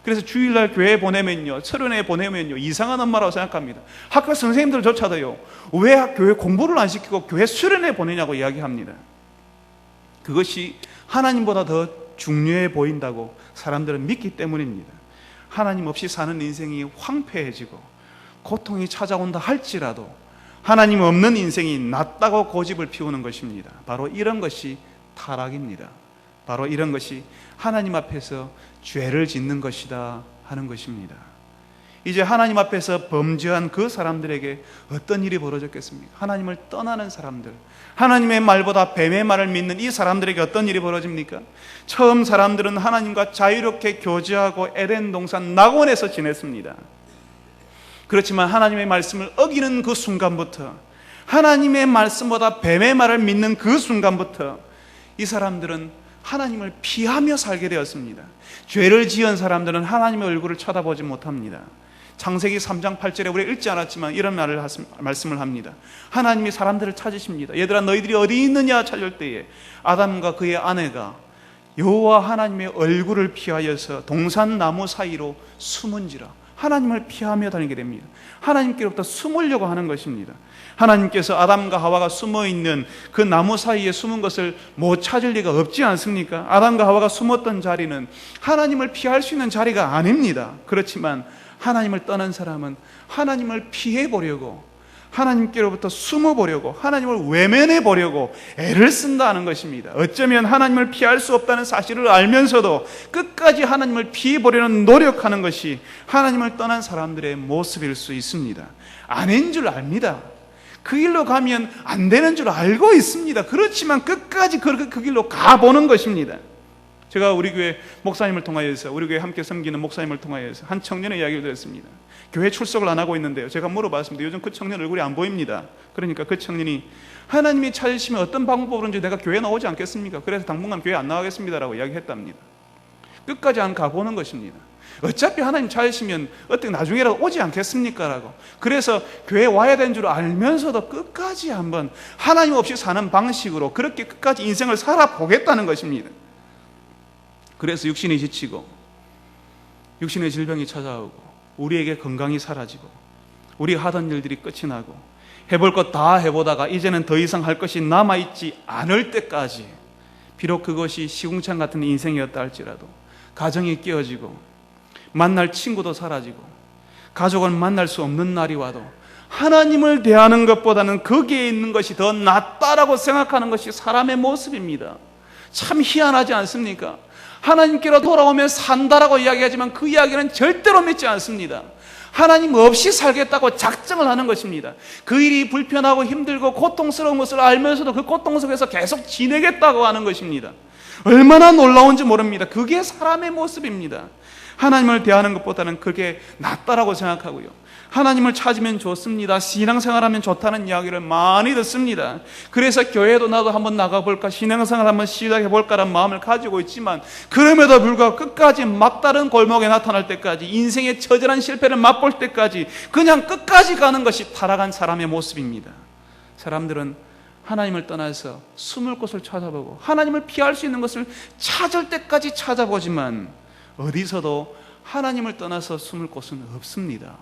그래서 주일날 교회에 보내면요, 철원에 보내면요 이상한 엄마라고 생각합니다. 학교 선생님들조차도요 왜 교회 공부를 안 시키고 교회 수련회 보내냐고 이야기합니다. 그것이 하나님보다 더 중요해 보인다고 사람들은 믿기 때문입니다. 하나님 없이 사는 인생이 황폐해지고 고통이 찾아온다 할지라도 하나님 없는 인생이 낫다고 고집을 피우는 것입니다. 바로 이런 것이 타락입니다. 바로 이런 것이 하나님 앞에서 죄를 짓는 것이다 하는 것입니다. 이제 하나님 앞에서 범죄한 그 사람들에게 어떤 일이 벌어졌겠습니까? 하나님을 떠나는 사람들, 하나님의 말보다 뱀의 말을 믿는 이 사람들에게 어떤 일이 벌어집니까? 처음 사람들은 하나님과 자유롭게 교제하고 에덴 동산 낙원에서 지냈습니다. 그렇지만 하나님의 말씀을 어기는 그 순간부터, 하나님의 말씀보다 뱀의 말을 믿는 그 순간부터 이 사람들은 하나님을 피하며 살게 되었습니다. 죄를 지은 사람들은 하나님의 얼굴을 쳐다보지 못합니다. 창세기 3장 8절에 우리가 읽지 않았지만 이런 말씀을 합니다. 하나님이 사람들을 찾으십니다. 얘들아 너희들이 어디 있느냐 찾을 때에 아담과 그의 아내가 여호와 하나님의 얼굴을 피하여서 동산 나무 사이로 숨은지라. 하나님을 피하며 다니게 됩니다. 하나님께로부터 숨으려고 하는 것입니다. 하나님께서 아담과 하와가 숨어있는 그 나무 사이에 숨은 것을 못 찾을 리가 없지 않습니까? 아담과 하와가 숨었던 자리는 하나님을 피할 수 있는 자리가 아닙니다. 그렇지만 하나님을 떠난 사람은 하나님을 피해보려고, 하나님께로부터 숨어보려고, 하나님을 외면해보려고 애를 쓴다는 것입니다. 어쩌면 하나님을 피할 수 없다는 사실을 알면서도 끝까지 하나님을 피해보려는 노력하는 것이 하나님을 떠난 사람들의 모습일 수 있습니다. 아닌 줄 압니다. 그 길로 가면 안 되는 줄 알고 있습니다. 그렇지만 끝까지 그 길로 가보는 것입니다. 제가 우리 교회 목사님을 통하여서, 우리 교회 함께 섬기는 목사님을 통하여서 한 청년의 이야기를 들었습니다. 교회 출석을 안 하고 있는데요, 제가 물어봤습니다. 요즘 그 청년 얼굴이 안 보입니다. 그러니까 그 청년이 하나님이 찾으시면 어떤 방법으로든지 내가 교회 나오지 않겠습니까? 그래서 당분간 교회 안 나가겠습니다라고 이야기했답니다. 끝까지 안 가보는 것입니다. 어차피 하나님 찾으시면 어떻게 나중에라도 오지 않겠습니까? 라고. 그래서 교회 와야 되는 줄 알면서도 끝까지 한번 하나님 없이 사는 방식으로 그렇게 끝까지 인생을 살아보겠다는 것입니다. 그래서 육신이 지치고 육신의 질병이 찾아오고 우리에게 건강이 사라지고 우리가 하던 일들이 끝이 나고 해볼 것 다 해보다가 이제는 더 이상 할 것이 남아있지 않을 때까지, 비록 그것이 시궁창 같은 인생이었다 할지라도 가정이 깨어지고 만날 친구도 사라지고 가족을 만날 수 없는 날이 와도 하나님을 대하는 것보다는 거기에 있는 것이 더 낫다라고 생각하는 것이 사람의 모습입니다. 참 희한하지 않습니까? 하나님께로 돌아오면 산다라고 이야기하지만 그 이야기는 절대로 믿지 않습니다. 하나님 없이 살겠다고 작정을 하는 것입니다. 그 일이 불편하고 힘들고 고통스러운 것을 알면서도 그 고통 속에서 계속 지내겠다고 하는 것입니다. 얼마나 놀라운지 모릅니다. 그게 사람의 모습입니다. 하나님을 대하는 것보다는 그게 낫다라고 생각하고요, 하나님을 찾으면 좋습니다. 신앙생활하면 좋다는 이야기를 많이 듣습니다. 그래서 교회도 나도 한번 나가볼까, 신앙생활 한번 시작해볼까라는 마음을 가지고 있지만, 그럼에도 불구하고 끝까지 막다른 골목에 나타날 때까지, 인생의 처절한 실패를 맛볼 때까지 그냥 끝까지 가는 것이 타락한 사람의 모습입니다. 사람들은 하나님을 떠나서 숨을 곳을 찾아보고 하나님을 피할 수 있는 것을 찾을 때까지 찾아보지만 어디서도 하나님을 떠나서 숨을 곳은 없습니다.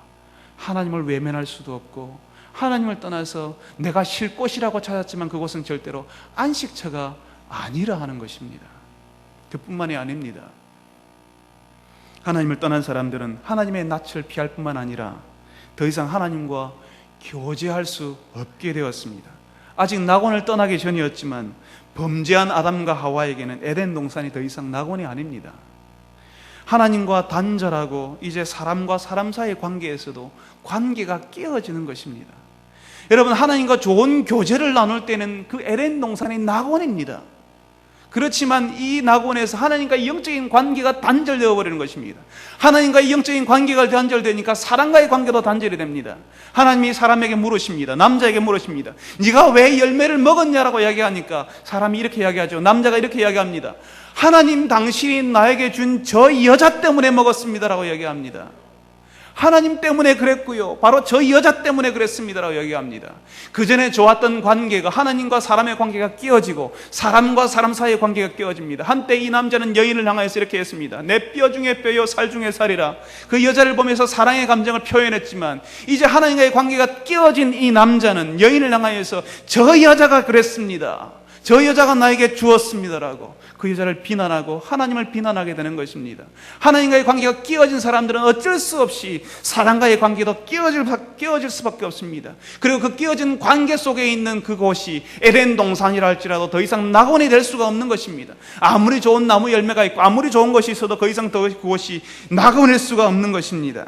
하나님을 외면할 수도 없고, 하나님을 떠나서 내가 쉴 곳이라고 찾았지만 그곳은 절대로 안식처가 아니라 하는 것입니다. 그뿐만이 아닙니다. 하나님을 떠난 사람들은 하나님의 낯을 피할 뿐만 아니라 더 이상 하나님과 교제할 수 없게 되었습니다. 아직 낙원을 떠나기 전이었지만 범죄한 아담과 하와에게는 에덴 동산이 더 이상 낙원이 아닙니다. 하나님과 단절하고 이제 사람과 사람 사이의 관계에서도 관계가 깨어지는 것입니다. 여러분, 하나님과 좋은 교제를 나눌 때는 그 에덴 동산이 낙원입니다. 그렇지만 이 낙원에서 하나님과의 영적인 관계가 단절되어 버리는 것입니다. 하나님과의 영적인 관계가 단절되니까 사람과의 관계도 단절이 됩니다. 하나님이 사람에게 물으십니다. 남자에게 물으십니다. 네가 왜 열매를 먹었냐라고 이야기하니까 사람이 이렇게 이야기하죠. 남자가 이렇게 이야기합니다. 하나님, 당신이 나에게 준 저 여자 때문에 먹었습니다라고 이야기합니다. 하나님 때문에 그랬고요, 바로 저 여자 때문에 그랬습니다라고 이야기합니다. 그 전에 좋았던 관계가, 하나님과 사람의 관계가 깨어지고 사람과 사람 사이의 관계가 깨어집니다. 한때 이 남자는 여인을 향하여서 이렇게 했습니다. 내 뼈 중에 뼈요 살 중에 살이라. 그 여자를 보면서 사랑의 감정을 표현했지만 이제 하나님과의 관계가 깨어진 이 남자는 여인을 향하여서 저 여자가 그랬습니다, 저 여자가 나에게 주었습니다라고 그 여자를 비난하고 하나님을 비난하게 되는 것입니다. 하나님과의 관계가 깨어진 사람들은 어쩔 수 없이 사람과의 관계도 깨어질 수밖에 없습니다. 그리고 그 깨어진 관계 속에 있는 그곳이 에덴 동산이라 할지라도 더 이상 낙원이 될 수가 없는 것입니다. 아무리 좋은 나무 열매가 있고 아무리 좋은 것이 있어도 더 이상 그곳이 낙원일 수가 없는 것입니다.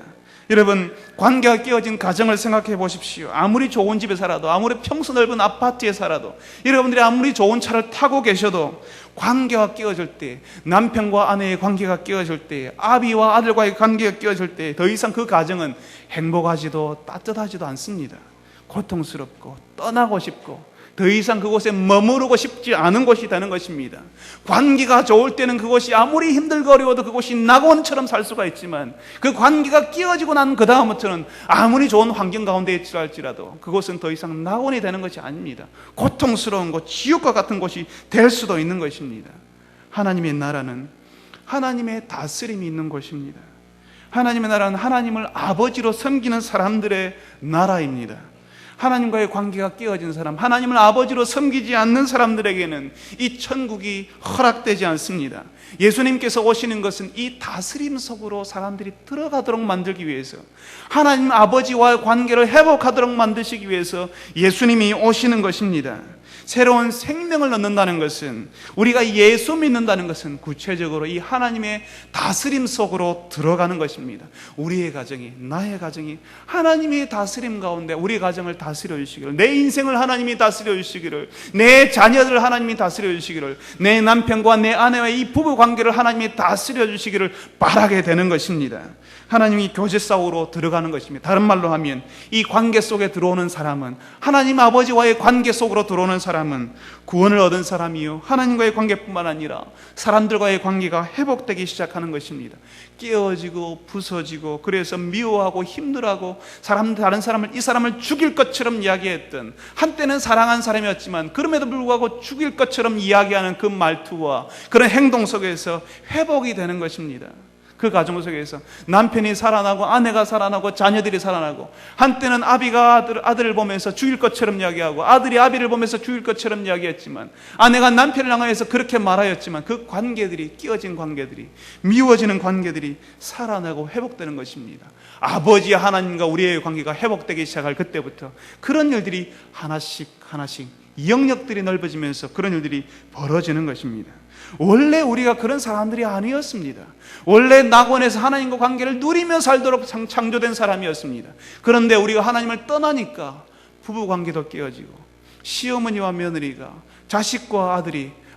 여러분, 관계가 깨어진 가정을 생각해 보십시오. 아무리 좋은 집에 살아도, 아무리 평수 넓은 아파트에 살아도, 여러분들이 아무리 좋은 차를 타고 계셔도 관계가 깨어질 때, 남편과 아내의 관계가 깨어질 때, 아비와 아들과의 관계가 깨어질 때 더 이상 그 가정은 행복하지도 따뜻하지도 않습니다. 고통스럽고 떠나고 싶고 더 이상 그곳에 머무르고 싶지 않은 곳이 되는 것입니다. 관계가 좋을 때는 그곳이 아무리 힘들고 어려워도 그곳이 낙원처럼 살 수가 있지만 그 관계가 깨어지고 난 그 다음부터는 아무리 좋은 환경 가운데 있으라 할지라도 그곳은 더 이상 낙원이 되는 것이 아닙니다. 고통스러운 곳, 지옥과 같은 곳이 될 수도 있는 것입니다. 하나님의 나라는 하나님의 다스림이 있는 곳입니다. 하나님의 나라는 하나님을 아버지로 섬기는 사람들의 나라입니다. 하나님과의 관계가 깨어진 사람, 하나님을 아버지로 섬기지 않는 사람들에게는 이 천국이 허락되지 않습니다. 예수님께서 오시는 것은 이 다스림 속으로 사람들이 들어가도록 만들기 위해서, 하나님 아버지와의 관계를 회복하도록 만드시기 위해서 예수님이 오시는 것입니다. 새로운 생명을 얻는다는 것은, 우리가 예수 믿는다는 것은 구체적으로 이 하나님의 다스림 속으로 들어가는 것입니다. 우리의 가정이, 나의 가정이 하나님의 다스림 가운데 우리 가정을 다스려 주시기를, 내 인생을 하나님이 다스려 주시기를, 내 자녀들을 하나님이 다스려 주시기를, 내 남편과 내 아내와의 이 부부 관계를 하나님이 다스려 주시기를 바라게 되는 것입니다. 하나님이 교제 속으로 들어가는 것입니다. 다른 말로 하면 이 관계 속에 들어오는 사람은, 하나님 아버지와의 관계 속으로 들어오는 사람은 구원을 얻은 사람이요, 하나님과의 관계뿐만 아니라 사람들과의 관계가 회복되기 시작하는 것입니다. 깨어지고 부서지고, 그래서 미워하고 힘들어하고 다른 사람을, 이 사람을 죽일 것처럼 이야기했던, 한때는 사랑한 사람이었지만 그럼에도 불구하고 죽일 것처럼 이야기하는 그 말투와 그런 행동 속에서 회복이 되는 것입니다. 그 가정 속에서 남편이 살아나고 아내가 살아나고 자녀들이 살아나고, 한때는 아비가 아들을 보면서 죽일 것처럼 이야기하고 아들이 아비를 보면서 죽일 것처럼 이야기했지만, 아내가 남편을 향하여서 그렇게 말하였지만 그 관계들이, 끼어진 관계들이, 미워지는 관계들이 살아나고 회복되는 것입니다. 아버지 하나님과 우리의 관계가 회복되기 시작할 그때부터 그런 일들이 하나씩 영역들이 넓어지면서 그런 일들이 벌어지는 것입니다. 원래 우리가 그런 사람들이 아니었습니다. 원래 낙원에서 하나님과 관계를 누리며 살도록 창조된 사람이었습니다. 그런데 우리가 하나님을 떠나니까 부부관계도 깨어지고, 시어머니와 며느리가, 자식과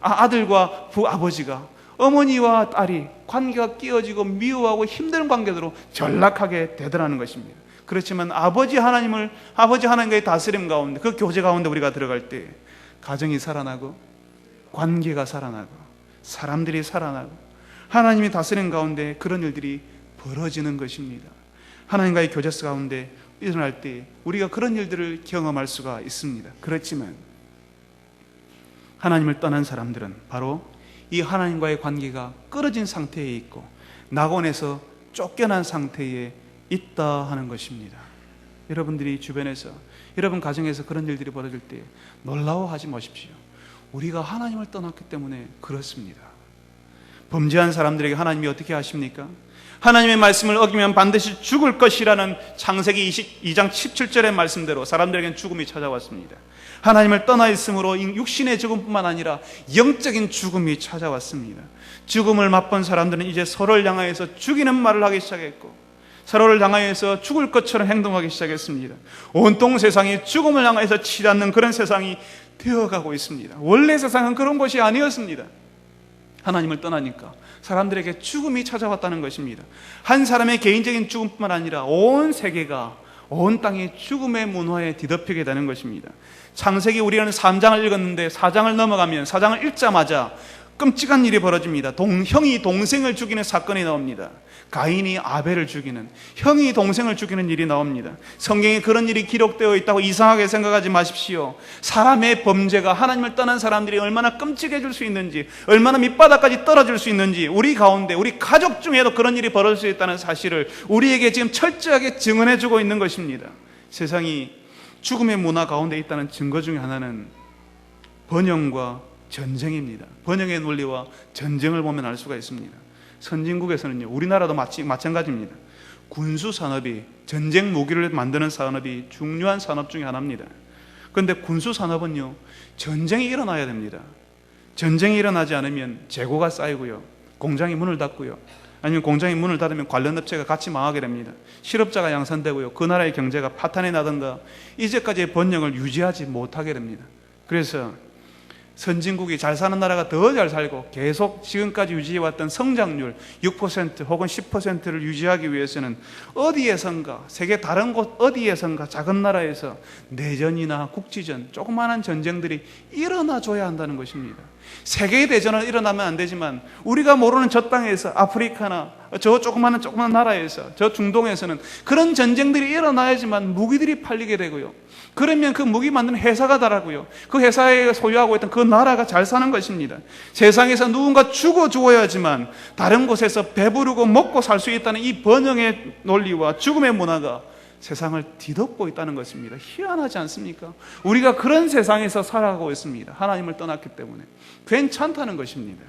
아들과 아버지가, 어머니와 딸이 관계가 깨어지고 미워하고 힘든 관계로 전락하게 되더라는 것입니다. 그렇지만 아버지 하나님과의 다스림 가운데, 그 교제 가운데 우리가 들어갈 때 가정이 살아나고 관계가 살아나고 사람들이 살아나고 하나님의 다스림 가운데 그런 일들이 벌어지는 것입니다. 하나님과의 교제 가운데 일어날 때 우리가 그런 일들을 경험할 수가 있습니다. 그렇지만 하나님을 떠난 사람들은 바로 이 하나님과의 관계가 끊어진 상태에 있고 낙원에서 쫓겨난 상태에 있다 하는 것입니다. 여러분들이 주변에서, 여러분 가정에서 그런 일들이 벌어질 때 놀라워하지 마십시오. 우리가 하나님을 떠났기 때문에 그렇습니다. 범죄한 사람들에게 하나님이 어떻게 하십니까? 하나님의 말씀을 어기면 반드시 죽을 것이라는 창세기 22장 17절의 말씀대로 사람들에게는 죽음이 찾아왔습니다. 하나님을 떠나 있으므로 육신의 죽음뿐만 아니라 영적인 죽음이 찾아왔습니다. 죽음을 맛본 사람들은 이제 서로를 향하여서 죽이는 말을 하기 시작했고 서로를 향하여서 죽을 것처럼 행동하기 시작했습니다. 온통 세상이 죽음을 향하여서 치닫는 그런 세상이 되어가고 있습니다. 원래 세상은 그런 것이 아니었습니다. 하나님을 떠나니까 사람들에게 죽음이 찾아왔다는 것입니다. 한 사람의 개인적인 죽음뿐만 아니라 온 세계가, 온 땅이 죽음의 문화에 뒤덮이게 되는 것입니다. 창세기 우리는 3장을 읽었는데 4장을 넘어가면 4장을 읽자마자 끔찍한 일이 벌어집니다. 형이 동생을 죽이는 사건이 나옵니다. 가인이 아벨을 죽이는, 형이 동생을 죽이는 일이 나옵니다. 성경에 그런 일이 기록되어 있다고 이상하게 생각하지 마십시오. 사람의 범죄가 하나님을 떠난 사람들이 얼마나 끔찍해질 수 있는지, 얼마나 밑바닥까지 떨어질 수 있는지, 우리 가운데, 우리 가족 중에도 그런 일이 벌어질 수 있다는 사실을 우리에게 지금 철저하게 증언해 주고 있는 것입니다. 세상이 죽음의 문화 가운데 있다는 증거 중에 하나는 번영과 전쟁입니다. 번영의 논리와 전쟁을 보면 알 수가 있습니다. 선진국에서는요, 우리나라도 마찬가지입니다. 군수 산업이, 전쟁 무기를 만드는 산업이 중요한 산업 중에 하나입니다. 그런데 군수 산업은요, 전쟁이 일어나야 됩니다. 전쟁이 일어나지 않으면 재고가 쌓이고요, 공장이 문을 닫고요, 아니면 공장이 문을 닫으면 관련 업체가 같이 망하게 됩니다. 실업자가 양산되고요, 그 나라의 경제가 파탄이 나든가 이제까지의 번영을 유지하지 못하게 됩니다. 그래서 선진국이, 잘 사는 나라가 더 잘 살고 계속 지금까지 유지해왔던 성장률 6% 혹은 10%를 유지하기 위해서는 어디에선가, 세계 다른 곳 어디에선가 작은 나라에서 내전이나 국지전, 조그마한 전쟁들이 일어나줘야 한다는 것입니다. 세계의 대전은 일어나면 안 되지만 우리가 모르는 저 땅에서, 아프리카나 저 조그마한 나라에서, 저 중동에서는 그런 전쟁들이 일어나야지만 무기들이 팔리게 되고요, 그러면 그 무기 만드는 회사가 달하고요, 그 회사에 소유하고 있던 그 나라가 잘 사는 것입니다. 세상에서 누군가 죽어야지만 다른 곳에서 배부르고 먹고 살 수 있다는 이 번영의 논리와 죽음의 문화가 세상을 뒤덮고 있다는 것입니다. 희한하지 않습니까? 우리가 그런 세상에서 살아가고 있습니다. 하나님을 떠났기 때문에 괜찮다는 것입니다.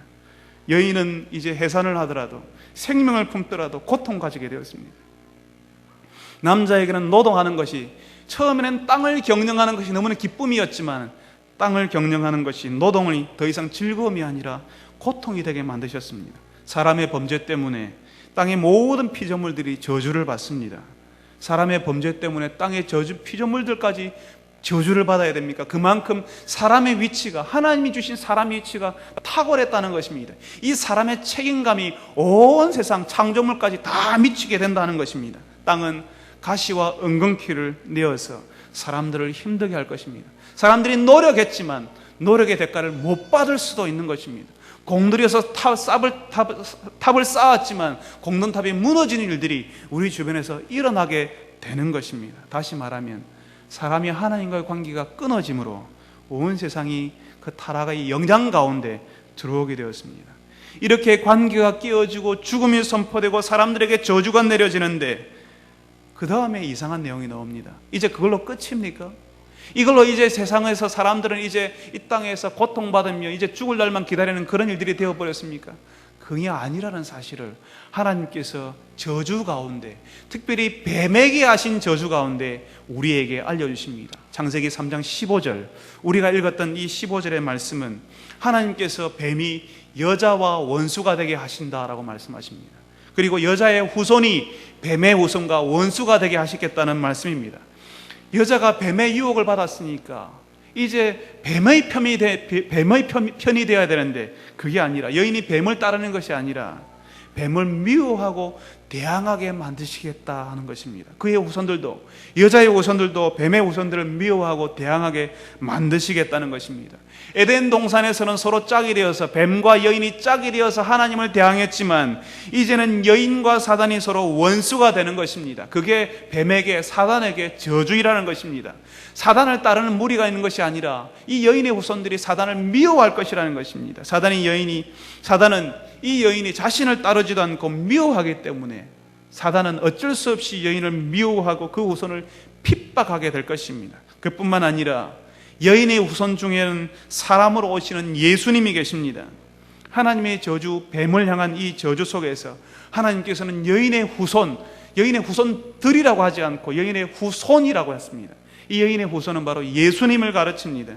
여인은 이제 해산을 하더라도, 생명을 품더라도 고통 가지게 되었습니다. 남자에게는 노동하는 것이, 처음에는 땅을 경영하는 것이 너무나 기쁨이었지만 땅을 경영하는 것이 노동이 더 이상 즐거움이 아니라 고통이 되게 만드셨습니다. 사람의 범죄 때문에 땅의 모든 피조물들이 저주를 받습니다. 사람의 범죄 때문에 땅의 피조물들까지 저주를 받아야 됩니까? 그만큼 사람의 위치가, 하나님이 주신 사람의 위치가 탁월했다는 것입니다. 이 사람의 책임감이 온 세상 창조물까지 다 미치게 된다는 것입니다. 땅은 가시와 은근키를 내어서 사람들을 힘들게 할 것입니다. 사람들이 노력했지만 노력의 대가를 못 받을 수도 있는 것입니다. 공들여서 탑을 쌓았지만 공든탑이 무너지는 일들이 우리 주변에서 일어나게 되는 것입니다. 다시 말하면 사람이 하나님과의 관계가 끊어짐으로 온 세상이 그 타락의 영향 가운데 들어오게 되었습니다. 이렇게 관계가 깨어지고 죽음이 선포되고 사람들에게 저주가 내려지는데 그 다음에 이상한 내용이 나옵니다. 이제 그걸로 끝입니까? 이걸로 이제 세상에서 사람들은 이제 이 땅에서 고통받으며 이제 죽을 날만 기다리는 그런 일들이 되어버렸습니까? 그게 아니라는 사실을 하나님께서 저주 가운데, 특별히 뱀에게 하신 저주 가운데 우리에게 알려주십니다. 창세기 3장 15절, 우리가 읽었던 이 15절의 말씀은 하나님께서 뱀이 여자와 원수가 되게 하신다라고 말씀하십니다. 그리고 여자의 후손이 뱀의 후손과 원수가 되게 하시겠다는 말씀입니다. 여자가 뱀의 유혹을 받았으니까 이제 뱀의 편이 되어야 되는데 그게 아니라, 여인이 뱀을 따르는 것이 아니라 뱀을 미워하고 대항하게 만드시겠다 하는 것입니다. 그의 후손들도, 여자의 후손들도 뱀의 후손들을 미워하고 대항하게 만드시겠다는 것입니다. 에덴 동산에서는 서로 짝이 되어서, 뱀과 여인이 짝이 되어서 하나님을 대항했지만 이제는 여인과 사단이 서로 원수가 되는 것입니다. 그게 뱀에게, 사단에게 저주이라는 것입니다. 사단을 따르는 무리가 있는 것이 아니라 이 여인의 후손들이 사단을 미워할 것이라는 것입니다. 사단은 이 여인이 자신을 따르지도 않고 미워하기 때문에 사단은 어쩔 수 없이 여인을 미워하고 그 후손을 핍박하게 될 것입니다. 그뿐만 아니라 여인의 후손 중에는 사람으로 오시는 예수님이 계십니다. 하나님의 저주, 뱀을 향한 이 저주 속에서 하나님께서는 여인의 후손들이라고 하지 않고 여인의 후손이라고 했습니다. 이 여인의 후손은 바로 예수님을 가르칩니다.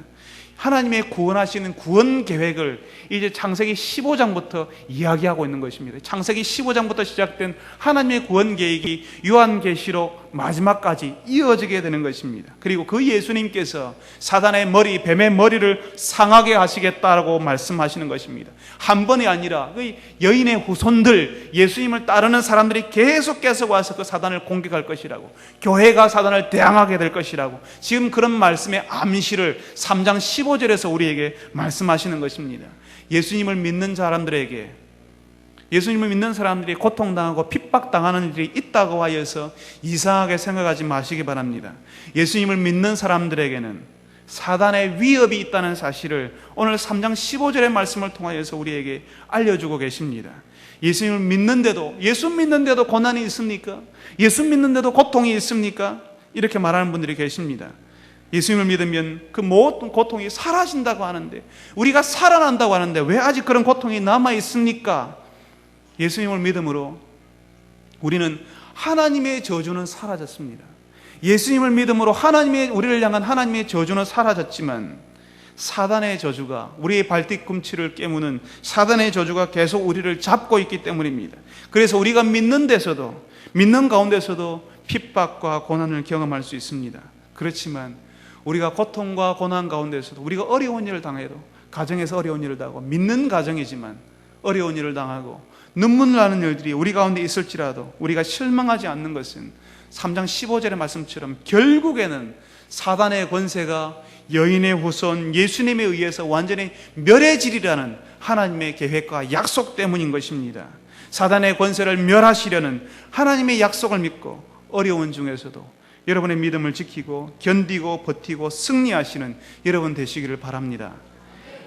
하나님의 구원하시는 구원 계획을 이제 창세기 15장부터 이야기하고 있는 것입니다. 창세기 15장부터 시작된 하나님의 구원 계획이 요한계시록 마지막까지 이어지게 되는 것입니다. 그리고 그 예수님께서 사단의 머리, 뱀의 머리를 상하게 하시겠다라고 말씀하시는 것입니다. 한 번이 아니라 그 여인의 후손들, 예수님을 따르는 사람들이 계속 와서 그 사단을 공격할 것이라고, 교회가 사단을 대항하게 될 것이라고, 지금 그런 말씀의 암시를 3장 15절에서 우리에게 말씀하시는 것입니다. 예수님을 믿는 사람들이 고통당하고 핍박당하는 일이 있다고 하여서 이상하게 생각하지 마시기 바랍니다. 예수님을 믿는 사람들에게는 사단의 위협이 있다는 사실을 오늘 3장 15절의 말씀을 통하여서 우리에게 알려주고 계십니다. 예수 믿는데도 고난이 있습니까? 예수 믿는데도 고통이 있습니까? 이렇게 말하는 분들이 계십니다. 예수님을 믿으면 그 모든 고통이 사라진다고 하는데, 우리가 살아난다고 하는데 왜 아직 그런 고통이 남아 있습니까? 예수님을 믿음으로 우리는 하나님의 저주는 사라졌습니다. 예수님을 믿음으로 우리를 향한 하나님의 저주는 사라졌지만 사단의 저주가, 우리의 발뒤꿈치를 깨무는 사단의 저주가 계속 우리를 잡고 있기 때문입니다. 그래서 우리가 믿는 가운데서도 핍박과 고난을 경험할 수 있습니다. 그렇지만 우리가 고통과 고난 가운데서도, 우리가 어려운 일을 당해도, 가정에서 어려운 일을 당하고, 믿는 가정이지만 어려운 일을 당하고 눈물 나는 일들이 우리 가운데 있을지라도 우리가 실망하지 않는 것은 3장 15절의 말씀처럼 결국에는 사단의 권세가 여인의 후손 예수님에 의해서 완전히 멸해지리라는 하나님의 계획과 약속 때문인 것입니다. 사단의 권세를 멸하시려는 하나님의 약속을 믿고 어려운 중에서도 여러분의 믿음을 지키고 견디고 버티고 승리하시는 여러분 되시기를 바랍니다.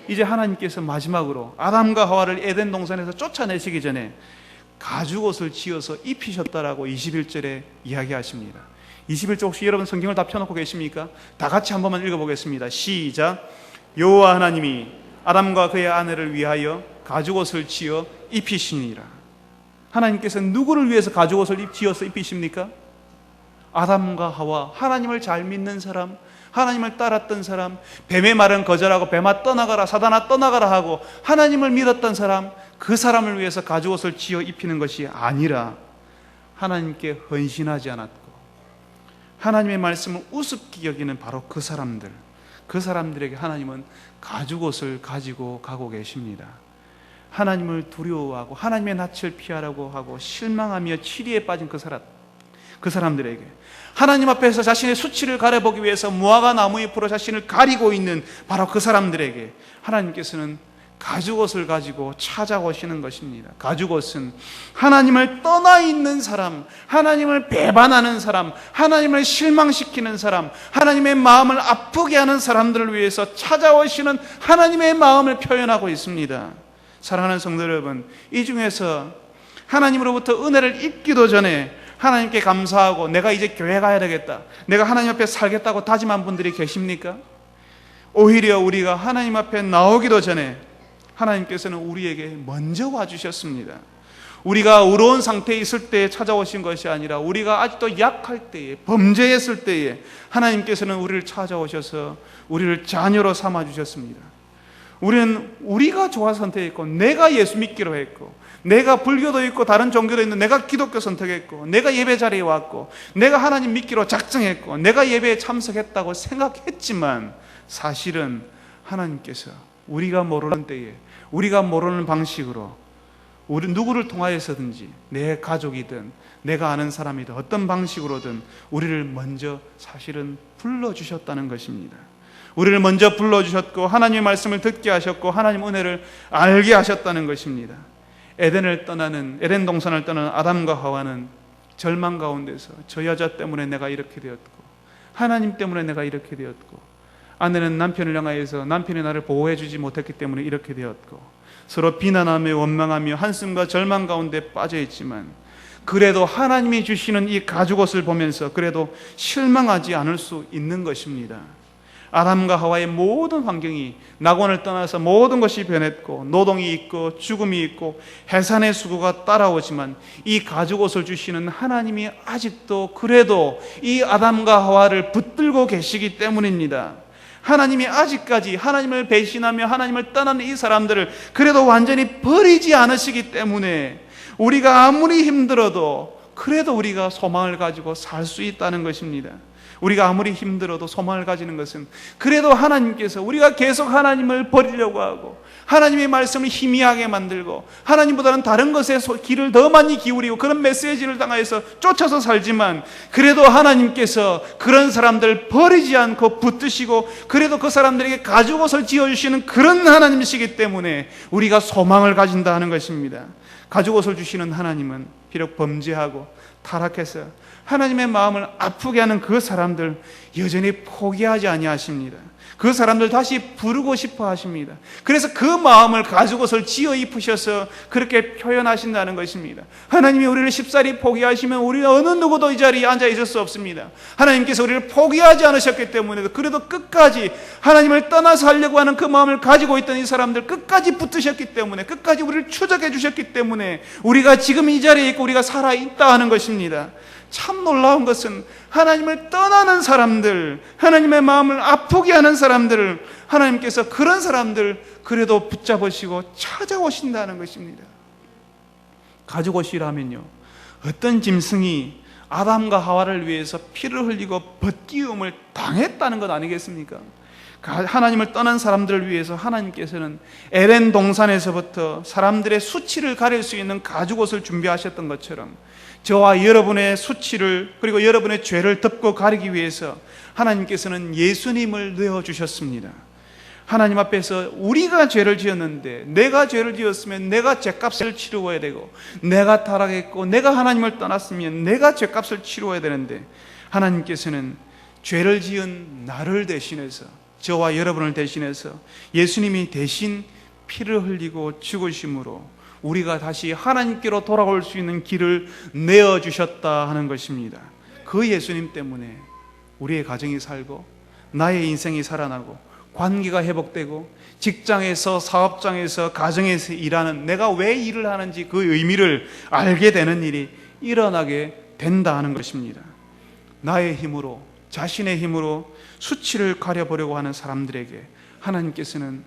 이제 하나님께서 마지막으로 아담과 하와를 에덴 동산에서 쫓아내시기 전에 가죽옷을 지어서 입히셨다라고 21절에 이야기하십니다. 21절 혹시 여러분 성경을 다 펴놓고 계십니까? 다 같이 한 번만 읽어보겠습니다. 시작. 여호와 하나님이 아담과 그의 아내를 위하여 가죽옷을 지어 입히시니라. 하나님께서 누구를 위해서 가죽옷을 지어서 입히십니까? 아담과 하와, 하나님을 잘 믿는 사람, 하나님을 따랐던 사람, 뱀의 말은 거절하고 뱀아 떠나가라, 사단아 떠나가라 하고 하나님을 믿었던 사람, 그 사람을 위해서 가죽옷을 지어 입히는 것이 아니라 하나님께 헌신하지 않았고 하나님의 말씀을 우습게 여기는 바로 그 사람들에게 하나님은 가죽옷을 가지고 가고 계십니다. 하나님을 두려워하고 하나님의 낯을 피하라고 하고 실망하며 치리에 빠진 그 사람들에게, 하나님 앞에서 자신의 수치를 가려보기 위해서 무화과 나무 잎으로 자신을 가리고 있는 바로 그 사람들에게 하나님께서는 가죽옷을 가지고 찾아오시는 것입니다. 가죽옷은 하나님을 떠나 있는 사람, 하나님을 배반하는 사람, 하나님을 실망시키는 사람, 하나님의 마음을 아프게 하는 사람들을 위해서 찾아오시는 하나님의 마음을 표현하고 있습니다. 사랑하는 성도 여러분, 이 중에서 하나님으로부터 은혜를 입기도 전에 하나님께 감사하고 내가 이제 교회 가야 되겠다, 내가 하나님 앞에 살겠다고 다짐한 분들이 계십니까? 오히려 우리가 하나님 앞에 나오기도 전에 하나님께서는 우리에게 먼저 와주셨습니다. 우리가 의로운 상태에 있을 때에 찾아오신 것이 아니라 우리가 아직도 약할 때에, 범죄했을 때에 하나님께서는 우리를 찾아오셔서 우리를 자녀로 삼아주셨습니다. 우리는 우리가 좋아서 선택했고, 내가 예수 믿기로 했고, 내가 불교도 있고 다른 종교도 있는 내가 기독교 선택했고, 내가 예배 자리에 왔고, 내가 하나님 믿기로 작정했고, 내가 예배에 참석했다고 생각했지만 사실은 하나님께서 우리가 모르는 때에, 우리가 모르는 방식으로 우리 누구를 통하여서든지 내 가족이든 내가 아는 사람이든 어떤 방식으로든 우리를 먼저 사실은 불러주셨다는 것입니다. 우리를 먼저 불러주셨고 하나님의 말씀을 듣게 하셨고 하나님 은혜를 알게 하셨다는 것입니다. 에덴 동산을 떠나는 아담과 하와는 절망 가운데서 저 여자 때문에 내가 이렇게 되었고 하나님 때문에 내가 이렇게 되었고 아내는 남편을 향하여서 남편이 나를 보호해 주지 못했기 때문에 이렇게 되었고 서로 비난하며 원망하며 한숨과 절망 가운데 빠져 있지만 그래도 하나님이 주시는 이 가죽옷을 보면서 그래도 실망하지 않을 수 있는 것입니다. 아담과 하와의 모든 환경이 낙원을 떠나서 모든 것이 변했고 노동이 있고 죽음이 있고 해산의 수고가 따라오지만 이 가죽옷을 주시는 하나님이 아직도 그래도 이 아담과 하와를 붙들고 계시기 때문입니다. 하나님이 아직까지 하나님을 배신하며 하나님을 떠나는 이 사람들을 그래도 완전히 버리지 않으시기 때문에 우리가 아무리 힘들어도 그래도 우리가 소망을 가지고 살 수 있다는 것입니다. 우리가 아무리 힘들어도 소망을 가지는 것은 그래도 하나님께서 우리가 계속 하나님을 버리려고 하고 하나님의 말씀을 희미하게 만들고 하나님보다는 다른 것에 귀를 더 많이 기울이고 그런 메시지를 당하여서 쫓아서 살지만 그래도 하나님께서 그런 사람들 버리지 않고 붙드시고 그래도 그 사람들에게 가죽옷을 지어주시는 그런 하나님이시기 때문에 우리가 소망을 가진다 하는 것입니다. 가죽옷을 주시는 하나님은 비록 범죄하고 타락해서 하나님의 마음을 아프게 하는 그 사람들 여전히 포기하지 아니하십니다. 그 사람들 다시 부르고 싶어 하십니다. 그래서 그 마음을 가죽옷을 지어 입으셔서 그렇게 표현하신다는 것입니다. 하나님이 우리를 쉽사리 포기하시면 우리는 어느 누구도 이 자리에 앉아 있을 수 없습니다. 하나님께서 우리를 포기하지 않으셨기 때문에 그래도 끝까지 하나님을 떠나서 하려고 하는 그 마음을 가지고 있던 이 사람들 끝까지 붙으셨기 때문에 끝까지 우리를 추적해 주셨기 때문에 우리가 지금 이 자리에 있고 우리가 살아있다 하는 것입니다. 참 놀라운 것은 하나님을 떠나는 사람들, 하나님의 마음을 아프게 하는 사람들을 하나님께서 그런 사람들 그래도 붙잡으시고 찾아오신다는 것입니다. 가죽옷이라면요, 어떤 짐승이 아담과 하와를 위해서 피를 흘리고 벗기움을 당했다는 것 아니겠습니까? 하나님을 떠난 사람들을 위해서 하나님께서는 에덴 동산에서부터 사람들의 수치를 가릴 수 있는 가죽옷을 준비하셨던 것처럼 저와 여러분의 수치를 그리고 여러분의 죄를 덮고 가리기 위해서 하나님께서는 예수님을 내어주셨습니다. 하나님 앞에서 우리가 죄를 지었는데 내가 죄를 지었으면 내가 죄값을 치루어야 되고 내가 타락했고 내가 하나님을 떠났으면 내가 죄값을 치루어야 되는데 하나님께서는 죄를 지은 나를 대신해서 저와 여러분을 대신해서 예수님이 대신 피를 흘리고 죽으심으로 우리가 다시 하나님께로 돌아올 수 있는 길을 내어주셨다 하는 것입니다. 그 예수님 때문에 우리의 가정이 살고 나의 인생이 살아나고 관계가 회복되고 직장에서 사업장에서 가정에서 일하는 내가 왜 일을 하는지 그 의미를 알게 되는 일이 일어나게 된다 하는 것입니다. 나의 힘으로 자신의 힘으로 수치를 가려보려고 하는 사람들에게 하나님께서는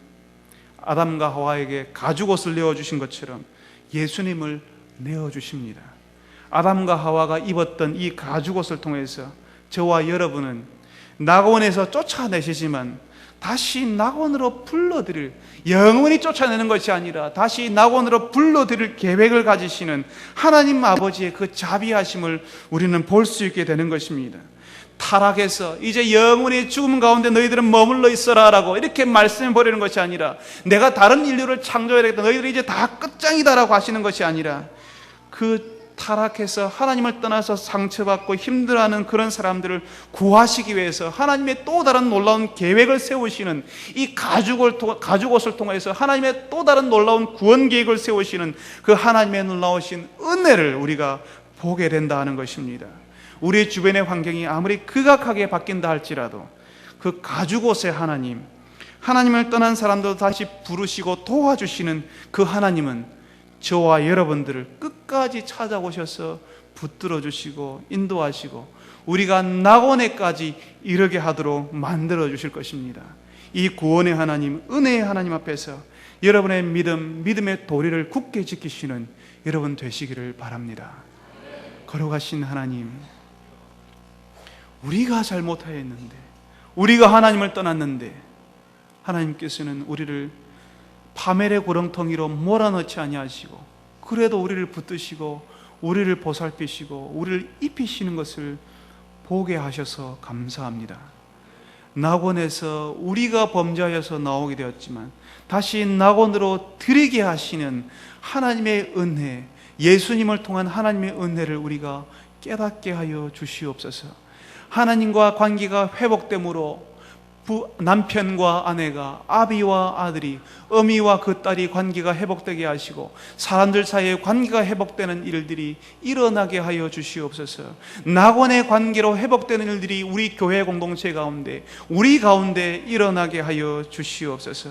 아담과 하와에게 가죽옷을 내어주신 것처럼 예수님을 내어주십니다. 아담과 하와가 입었던 이 가죽옷을 통해서 저와 여러분은 낙원에서 쫓아내시지만 다시 낙원으로 불러들일, 영원히 쫓아내는 것이 아니라 다시 낙원으로 불러들일 계획을 가지시는 하나님 아버지의 그 자비하심을 우리는 볼 수 있게 되는 것입니다. 타락해서 이제 영원히 죽음 가운데 너희들은 머물러 있어라 라고 이렇게 말씀해 버리는 것이 아니라 내가 다른 인류를 창조해야 되겠다, 너희들이 이제 다 끝장이다 라고 하시는 것이 아니라 그 타락해서 하나님을 떠나서 상처받고 힘들어하는 그런 사람들을 구하시기 위해서 하나님의 또 다른 놀라운 계획을 세우시는 이 가죽옷을 통해서 하나님의 또 다른 놀라운 구원 계획을 세우시는 그 하나님의 놀라우신 은혜를 우리가 보게 된다 하는 것입니다. 우리 주변의 환경이 아무리 극악하게 바뀐다 할지라도 그 가죽옷의 하나님, 하나님을 떠난 사람도 다시 부르시고 도와주시는 그 하나님은 저와 여러분들을 끝까지 찾아오셔서 붙들어 주시고 인도하시고 우리가 낙원에까지 이르게 하도록 만들어 주실 것입니다. 이 구원의 하나님, 은혜의 하나님 앞에서 여러분의 믿음의 도리를 굳게 지키시는 여러분 되시기를 바랍니다. 걸어가신 하나님, 우리가 잘못하였는데, 우리가 하나님을 떠났는데 하나님께서는 우리를 파멸의 구렁텅이로 몰아넣지 아니하시고 그래도 우리를 붙드시고 우리를 보살피시고 우리를 입히시는 것을 보게 하셔서 감사합니다. 낙원에서 우리가 범죄하여서 나오게 되었지만 다시 낙원으로 들이게 하시는 하나님의 은혜, 예수님을 통한 하나님의 은혜를 우리가 깨닫게 하여 주시옵소서. 하나님과 관계가 회복됨으로 남편과 아내가, 아비와 아들이, 어미와 그 딸이 관계가 회복되게 하시고 사람들 사이에 관계가 회복되는 일들이 일어나게 하여 주시옵소서. 낙원의 관계로 회복되는 일들이 우리 교회 공동체 가운데, 우리 가운데 일어나게 하여 주시옵소서.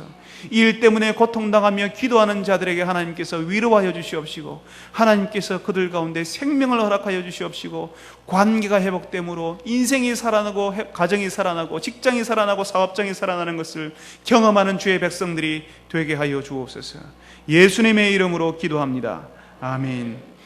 이 일 때문에 고통당하며 기도하는 자들에게 하나님께서 위로하여 주시옵시고 하나님께서 그들 가운데 생명을 허락하여 주시옵시고 관계가 회복됨으로 인생이 살아나고 가정이 살아나고 직장이 살아나고 사업장이 살아나는 것을 경험하는 주의 백성들이 되게 하여 주옵소서. 예수님의 이름으로 기도합니다. 아멘.